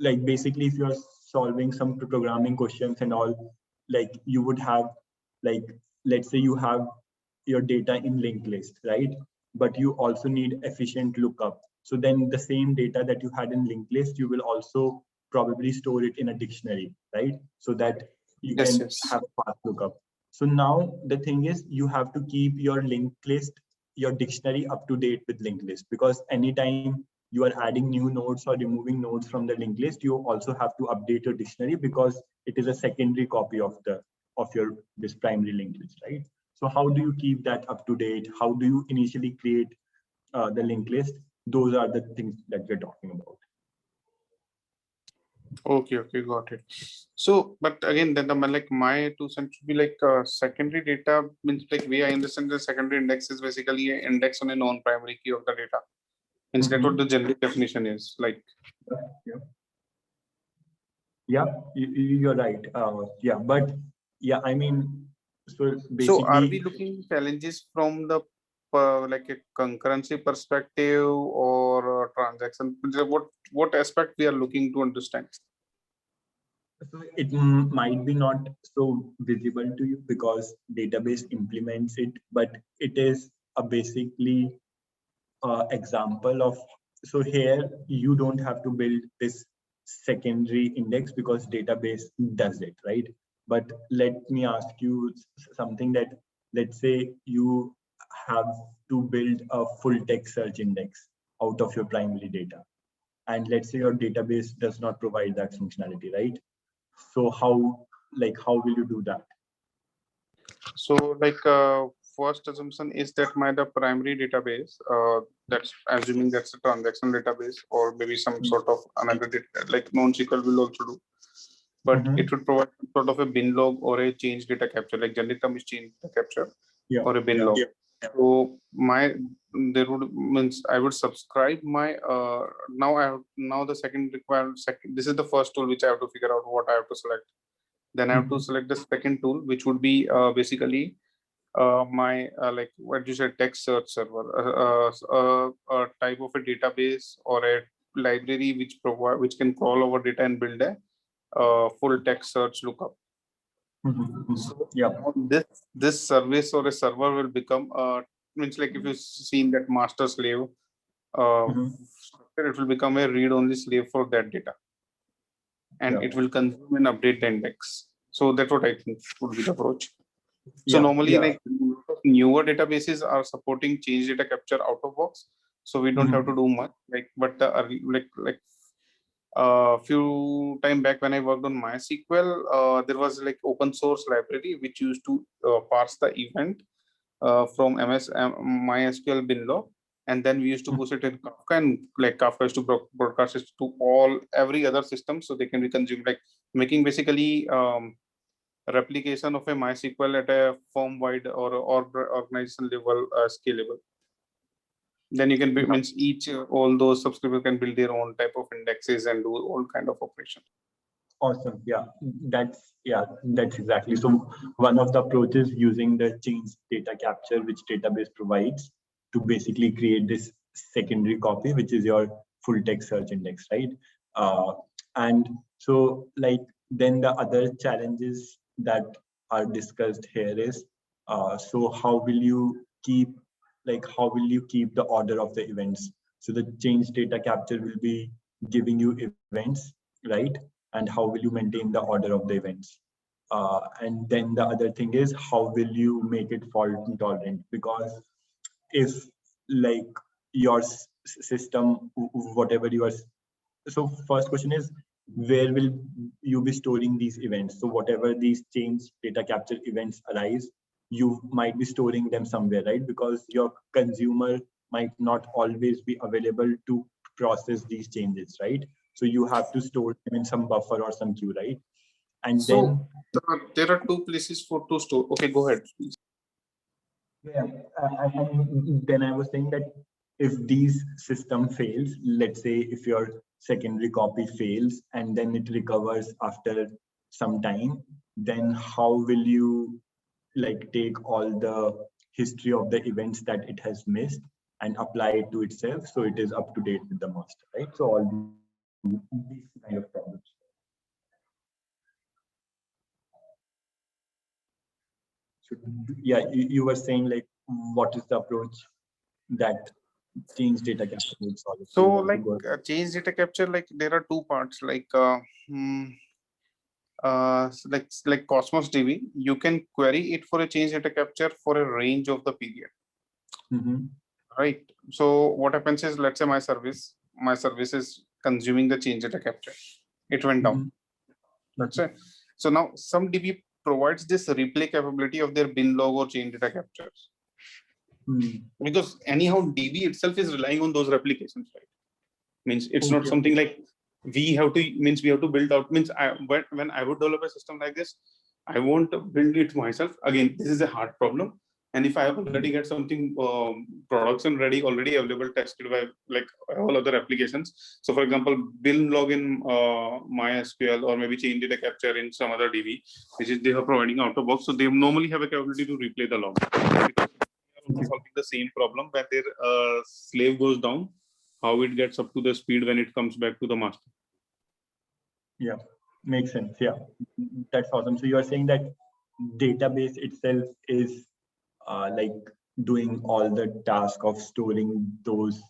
Like basically, if you're solving some programming questions and all, like you would have, like, let's say you have your data in linked list, right? But you also need efficient lookup. So then the same data that you had in linked list, you will also probably store it in a dictionary, right? So that you can have fast lookup. So now the thing is, you have to keep your linked list, your dictionary up to date with linked list, because anytime you are adding new nodes or removing nodes from the linked list, you also have to update your dictionary because it is a secondary copy of your this primary linked list, right? So how do you keep that up to date? How do you initially create the linked list? Those are the things that we're talking about. Okay, got it. So, but again, then like my 2 cents should be like secondary data means like way I understand the secondary index is basically an index on a non-primary key of the data. Means that's what the generic definition is like. Yeah, you're right. Yeah, but yeah, I mean, so basically. So are we looking challenges from the like a concurrency perspective or transaction? What aspect we are looking to understand? So it might be not so visible to you because database implements it, but it is a basically example of, so here you don't have to build this secondary index because database does it, right? But let me ask you something that, let's say you have to build a full text search index out of your primary data. And let's say your database does not provide that functionality, right? So how will you do that? So like first assumption is that the primary database, that's assuming that's a transaction database or maybe some sort of another data, like non-SQL will also do. But it would provide sort of a bin log or a change data capture, like generic term is change data capture or a bin log. So there would means I would subscribe my now the second this is the first tool which I have to figure out what I have to select. Then I have to select the second tool, which would be basically my like what you said, text search server, a type of a database or a library which can crawl over data and build a full text search lookup. So this service or a server will become means like if you've seen that master slave it will become a read-only slave for that data, and it will consume and update the index. So that's what I think would be the approach. So normally like newer databases are supporting change data capture out of box, so we don't have to do much. Like but like few time back when I worked on MySQL, there was like open source library which used to parse the event from MySQL bin log, and then we used to push it in Kafka, and like Kafka used to broadcast it to every other system so they can be consumed, like making basically replication of a MySQL at a firm-wide or organization level scalable. Then you can means each all those subscribers can build their own type of indexes and do all kind of operations. Awesome. That's exactly. So one of the approaches using the change data capture, which database provides to basically create this secondary copy, which is your full text search index, right? And so like then the other challenges that are discussed here is So how will you keep the order of the events? So the change data capture will be giving you events, right? And how will you maintain the order of the events? And then the other thing is, how will you make it fault intolerant? Because if like your system, whatever you are, so first question is, where will you be storing these events? So whatever these change data capture events arise, you might be storing them somewhere, right? Because your consumer might not always be available to process these changes, right? So you have to store them in some buffer or some queue, right? And So then there are two places for to store. Okay, go ahead, please. yeah, and then I was saying that if these system fails, let's say if your secondary copy fails and then it recovers after some time, then how will you like take all the history of the events that it has missed and apply it to itself so it is up to date with the master, right? So all these kind of problems. So yeah, you were saying like what is the approach that change data capture would solve? So You want to like go ahead? change data capture, like there are two parts, like hmm, like Cosmos DB, you can query it for a change data capture for a range of the period, right? So what happens is, let's say my service is consuming the change data capture, it went down. Let's say, so now some DB provides this replay capability of their bin log or change data captures. Because anyhow, DB itself is relying on those replications, right? Means it's not something like we have to build out. Means when I would develop a system like this, I won't build it myself. Again, this is a hard problem. And if I already get something production ready, already available, tested by like all other applications. So for example, bin log in MySQL or maybe change data capture in some other DB, which is they are providing out of box. So they normally have a capability to replay the log. Because they are solving the same problem when their slave goes down, how it gets up to the speed when it comes back to the master. Yeah, makes sense. Yeah, that's awesome. So you are saying that database itself is like doing all the task of storing those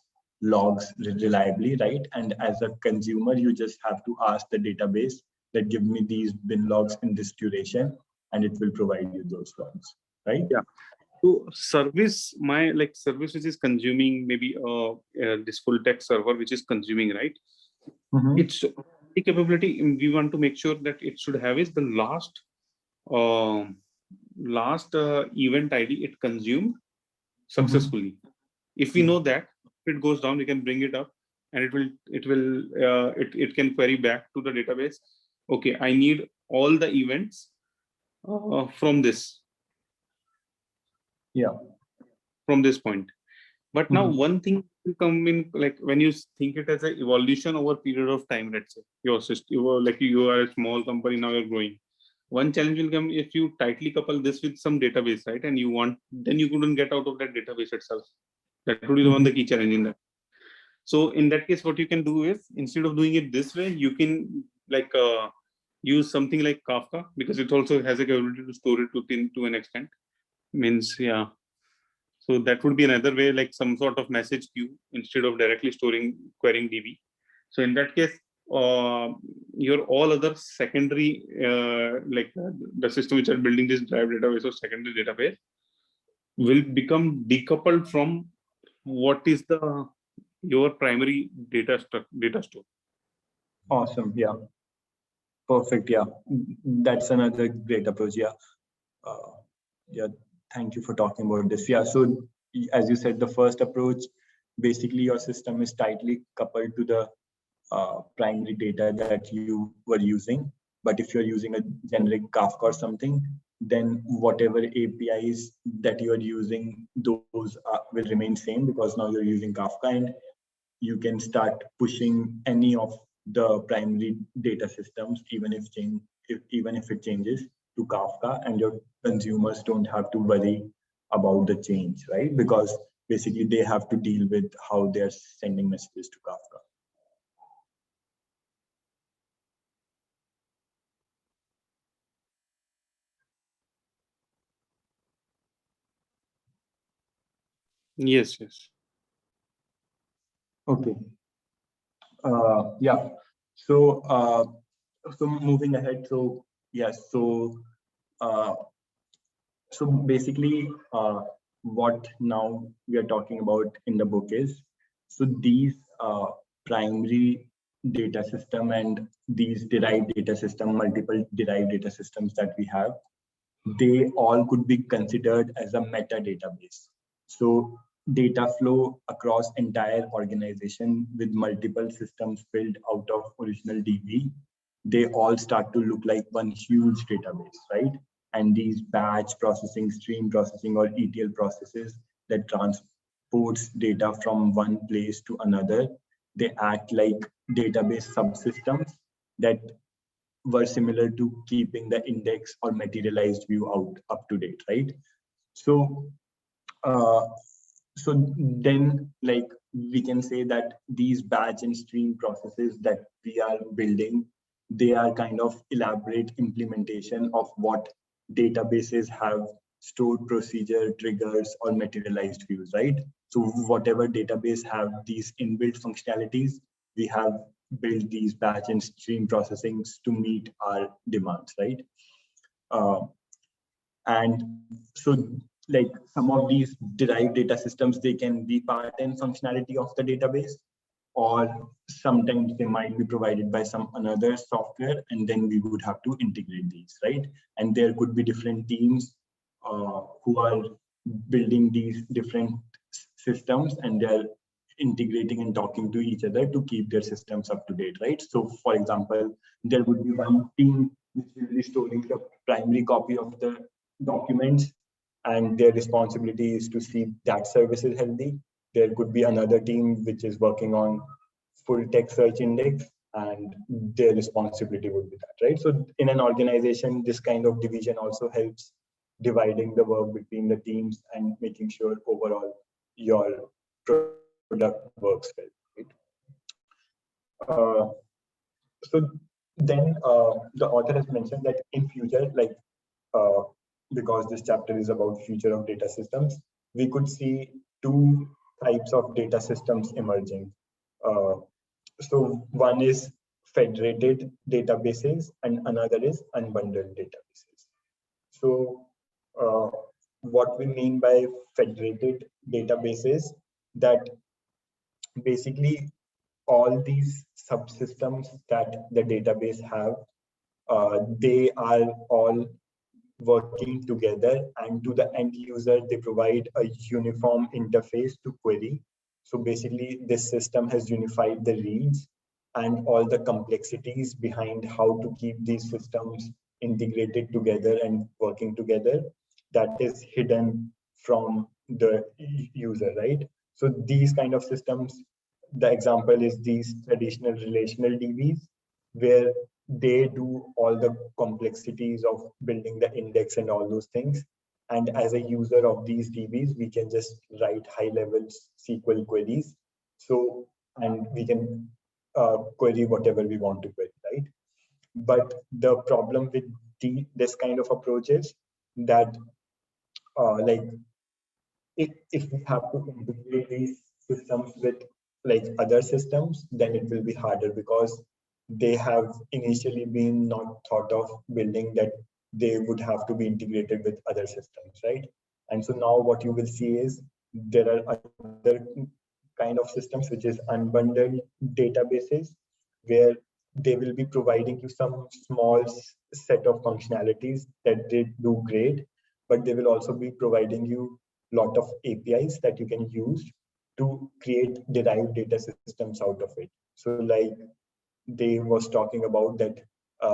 logs reliably, right? And as a consumer, you just have to ask the database that give me these bin logs in this duration, and it will provide you those logs, right? Yeah. So service which is consuming maybe this full text server which is consuming, right? It's the capability we want to make sure that it should have is the last event ID it consumed successfully. If we know that, if it goes down, we can bring it up and it can query back to the database. Okay, I need all the events from this. Yeah. From this point. But now one thing will come in, like when you think it as an evolution over a period of time, let's say your system, you are a small company, now you're growing. One challenge will come if you tightly couple this with some database, right? And then you couldn't get out of that database itself. That would be the one the key challenge in that. So in that case, what you can do is, instead of doing it this way, you can use something like Kafka, because it also has a capability to store it to an extent. Means, yeah. So that would be another way, like some sort of message queue instead of directly querying DB. So in that case, your all other secondary, the system which are building this derived database or secondary database will become decoupled from what is your primary data store. Awesome. Yeah. Perfect. Yeah. That's another great approach. Yeah. Yeah. Thank you for talking about this. Yeah. So as you said, the first approach, basically your system is tightly coupled to the primary data that you were using. But if you're using a generic Kafka or something, then whatever APIs that you are using, those will remain same, because now you're using Kafka, and you can start pushing any of the primary data systems, even if it changes to Kafka, and your consumers don't have to worry about the change, right? Because basically they have to deal with how they're sending messages to Kafka. Yes, yes. Okay. Yeah. So so moving ahead. So yes. Uh, so basically, what now we are talking about in the book is, so these primary data system and these derived data system, multiple derived data systems that we have, they all could be considered as a meta database. So data flow across entire organization with multiple systems built out of original DB, they all start to look like one huge database, right? And these batch processing, stream processing, or ETL processes that transports data from one place to another, they act like database subsystems that were similar to keeping the index or materialized view out up to date, right? So, uh, so then like we can say that these batch and stream processes that we are building, they are kind of elaborate implementation of what databases have stored procedure, triggers, or materialized views, right? So whatever database have these inbuilt functionalities, we have built these batch and stream processings to meet our demands, right? Uh, and so like some of these derived data systems, they can be part and functionality of the database, or sometimes they might be provided by some another software, and then we would have to integrate these, right? And there could be different teams who are building these different systems, and they're integrating and talking to each other to keep their systems up to date, right? So for example, there would be one team which will be storing the primary copy of the documents, and their responsibility is to see that service is healthy. There could be another team which is working on full text search index, and their responsibility would be that, right? So in an organization, this kind of division also helps dividing the work between the teams and making sure overall your product works well, right? So then the author has mentioned that in future, like uh, because this chapter is about future of data systems, we could see two types of data systems emerging. Uh, so one is federated databases and another is unbundled databases. So uh, what we mean by federated databases, that basically all these subsystems that the database have, they are all working together, and to the end user, they provide a uniform interface to query. So basically, this system has unified the reads and all the complexities behind how to keep these systems integrated together and working together. That is hidden from the user, right? So these kind of systems, the example is these traditional relational DBs, where they do all the complexities of building the index and all those things. And as a user of these DBs, we can just write high-level SQL queries. So, and we can query whatever we want to query, right? But the problem with this kind of approach is that, like, if we have to integrate these systems with like other systems, then it will be harder because they have initially been not thought of building that they would have to be integrated with other systems, right? And so now what you will see is there are other kind of systems, which is unbundled databases, where they will be providing you some small set of functionalities that they do great, but they will also be providing you lot of APIs that you can use to create derived data systems out of it. So like they was talking about that,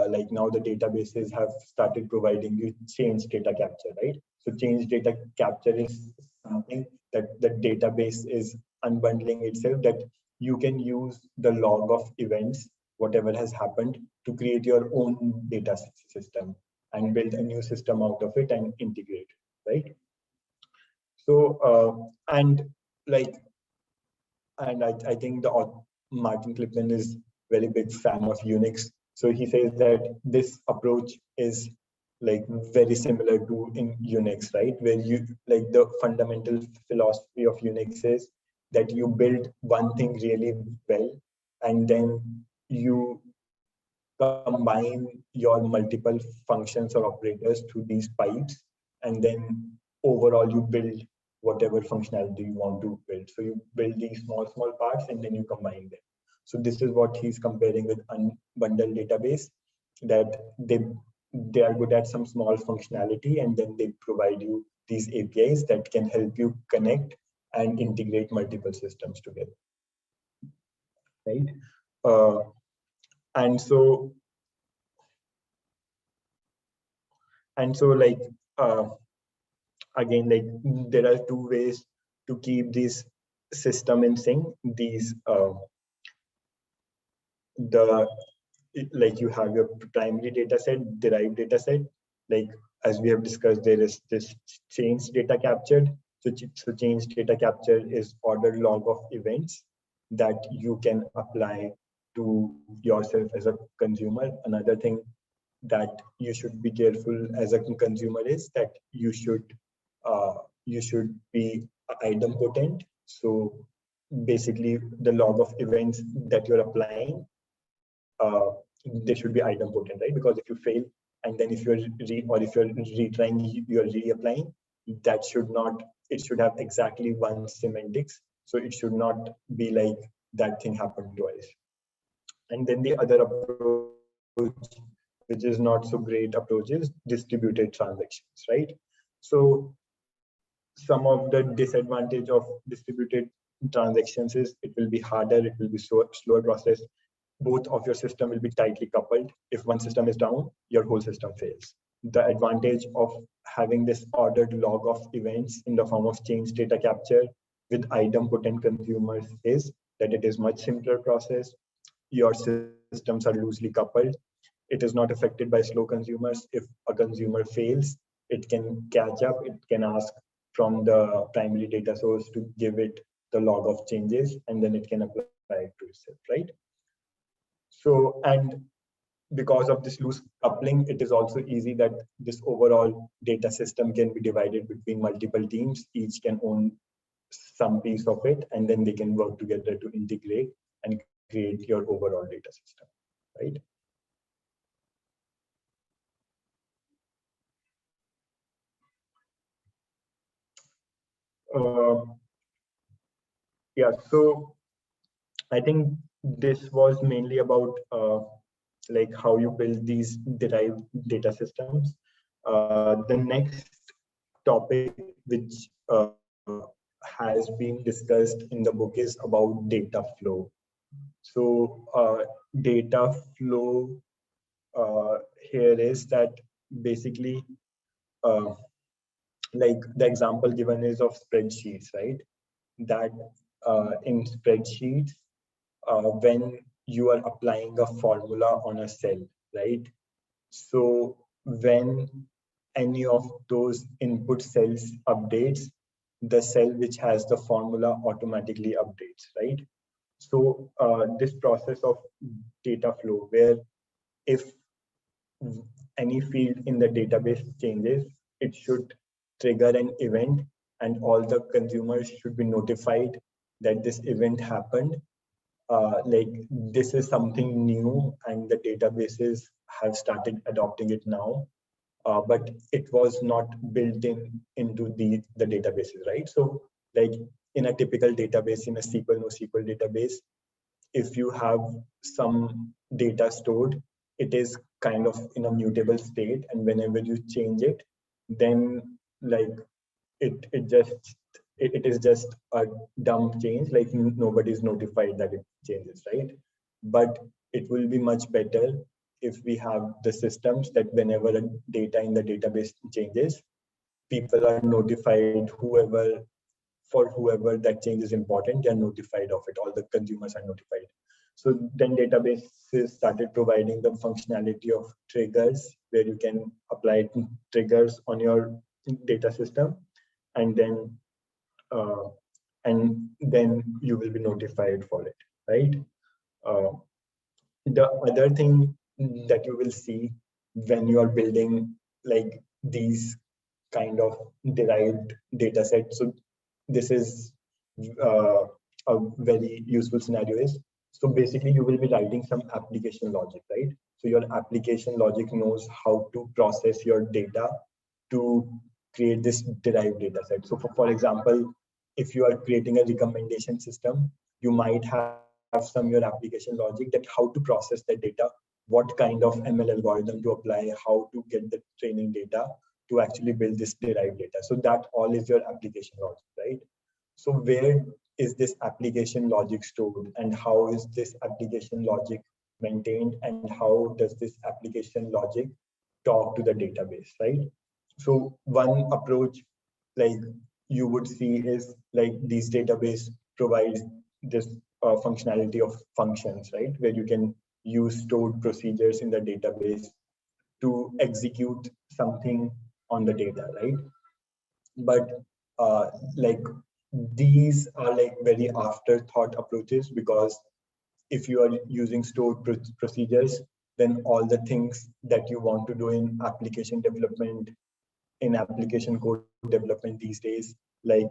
like now the databases have started providing you change data capture, right? So change data capture is something that the database is unbundling itself, that you can use the log of events, whatever has happened, to create your own data system and build a new system out of it and integrate it, right? So, and like, and I think Martin Clifton is very big fan of Unix. So he says that this approach is like very similar to in Unix, right? Where you like the fundamental philosophy of Unix is that you build one thing really well, and then you combine your multiple functions or operators through these pipes, and then overall you build whatever functionality you want to build. So you build these small parts and then you combine them. So this is what he's comparing with unbundled database, that they are good at some small functionality, and then they provide you these APIs that can help you connect and integrate multiple systems together, right? Uh, and so like again, like there are two ways to keep this system in sync. These the like you have your primary data set, derived data set. Like as we have discussed, there is this change data captured. So change data capture is ordered log of events that you can apply to yourself as a consumer. Another thing that you should be careful as a consumer is that you should be idempotent. So basically the log of events that you're applying, they should be idempotent, right? Because if you fail, and then if you're if you're retrying, you're reapplying, that should not, it should have exactly one semantics. So it should not be like that thing happened twice. And then the other approach, which is not so great approach, is distributed transactions, right? So some of the disadvantage of distributed transactions is it will be harder, it will be slower process. Both of your system will be tightly coupled. If one system is down, your whole system fails. The advantage of having this ordered log of events in the form of change data capture with idempotent consumers is that it is much simpler process. Your systems are loosely coupled. It is not affected by slow consumers. If a consumer fails, it can catch up. It can ask from the primary data source to give it the log of changes, and then it can apply it to itself, right? So, and because of this loose coupling, it is also easy that this overall data system can be divided between multiple teams. Each can own some piece of it, and then they can work together to integrate and create your overall data system, right? Uh, yeah, so I think this was mainly about like how you build these derived data systems. The next topic which has been discussed in the book is about data flow. So data flow here is that basically uh, like the example given is of spreadsheets, right? That in spreadsheets, when you are applying a formula on a cell, right? So when any of those input cells updates, the cell which has the formula automatically updates, right? So this process of data flow, where if any field in the database changes, it should trigger an event, and all the consumers should be notified that this event happened. Like this is something new, and the databases have started adopting it now, but it was not built into the databases, right? So like in a typical database, in a SQL NoSQL database, if you have some data stored, it is kind of in a mutable state, and whenever you change it, then like it is just a dumb change, like nobody is notified that it changes, right? But it will be much better if we have the systems that whenever a data in the database changes, people are notified, whoever that change is important, they are notified of it, all the consumers are notified. So then databases started providing the functionality of triggers, where you can apply triggers on your data system, and then uh, you will be notified for it, right? Uh, the other thing that you will see when you are building like these kind of derived data sets. So this is a very useful scenario is, so basically you will be writing some application logic, right? So your application logic knows how to process your data to create this derived data set. So for example, if you are creating a recommendation system, you might have some your application logic that how to process that data, what kind of ML algorithm to apply, how to get the training data to actually build this derived data. So that all is your application logic, right? So where is this application logic stored, and how is this application logic maintained, and how does this application logic talk to the database, right? So one approach like you would see is like these database provides this functionality of functions, right? Where you can use stored procedures in the database to execute something on the data, right? But like these are like very afterthought approaches, because if you are using stored procedures, then all the things that you want to do in application development, in application code development these days, like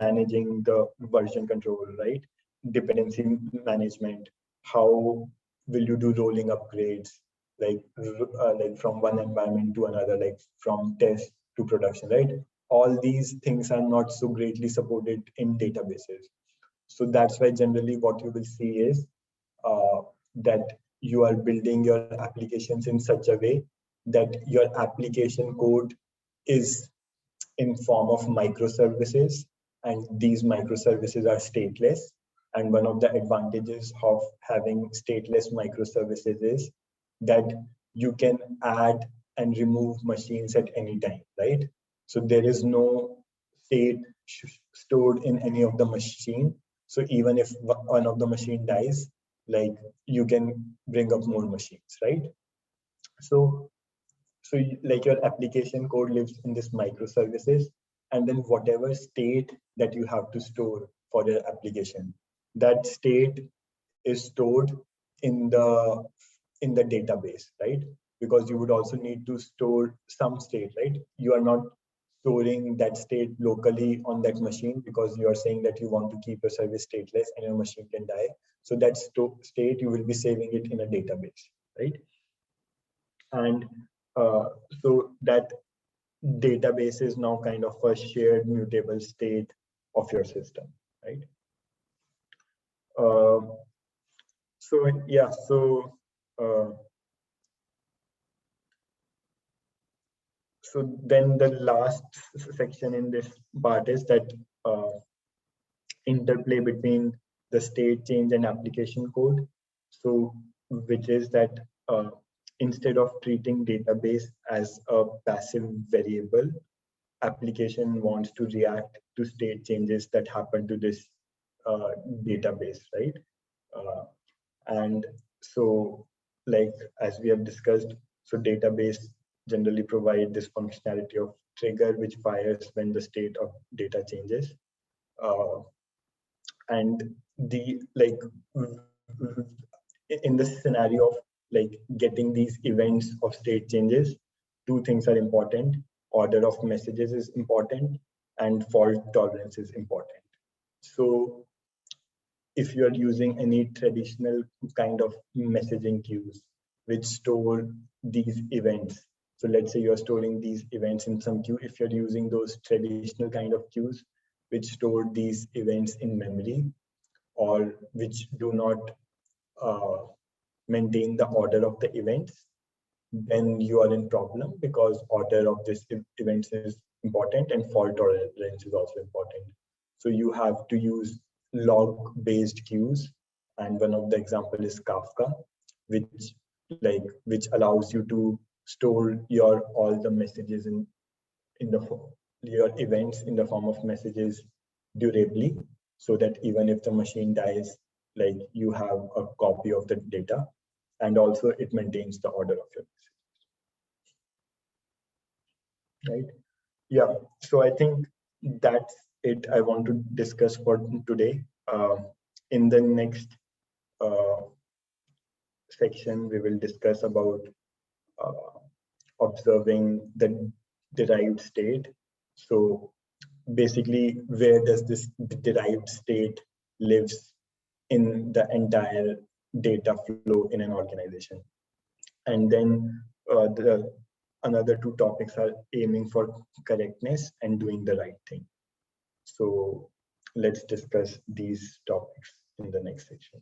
managing the version control, right? Dependency management, how will you do rolling upgrades, like from one environment to another, like from test to production, right? All these things are not so greatly supported in databases. So that's why generally what you will see is that you are building your applications in such a way that your application code is in form of microservices, and these microservices are stateless. And one of the advantages of having stateless microservices is that you can add and remove machines at any time, right? So there is no state stored in any of the machine. So even if one of the machine dies, like you can bring up more machines, right? So like your application code lives in this microservices, and then whatever state that you have to store for your application, that state is stored in the database, right? Because you would also need to store some state, right? You are not storing that state locally on that machine, because you are saying that you want to keep your service stateless and your machine can die. So that state, you will be saving it in a database, right? And so that database is now kind of a shared mutable state of your system, right? So yeah, so then the last section in this part is that interplay between the state change and application code. So which is that instead of treating database as a passive variable, application wants to react to state changes that happen to this database, right? And so, like as we have discussed, so database generally provide this functionality of trigger which fires when the state of data changes. And the like in the scenario of like getting these events of state changes, two things are important: order of messages is important, and fault tolerance is important. So if you are using any traditional kind of messaging queues which store these events, so let's say you're storing these events in some queue, if you're using those traditional kind of queues which store these events in memory, or which do not uh, maintain the order of the events, then you are in problem, because order of this events is important and fault tolerance is also important. So you have to use log-based queues, and one of the example is Kafka, which allows you to store your all the messages in the your events in the form of messages durably, so that even if the machine dies, like you have a copy of the data, and also it maintains the order of your message, right? Yeah, so I think that's it I want to discuss for today. In the next section, we will discuss about observing the derived state. So basically, where does this derived state lives in the entire data flow in an organization? And then another two topics are aiming for correctness and doing the right thing. So let's discuss these topics in the next section.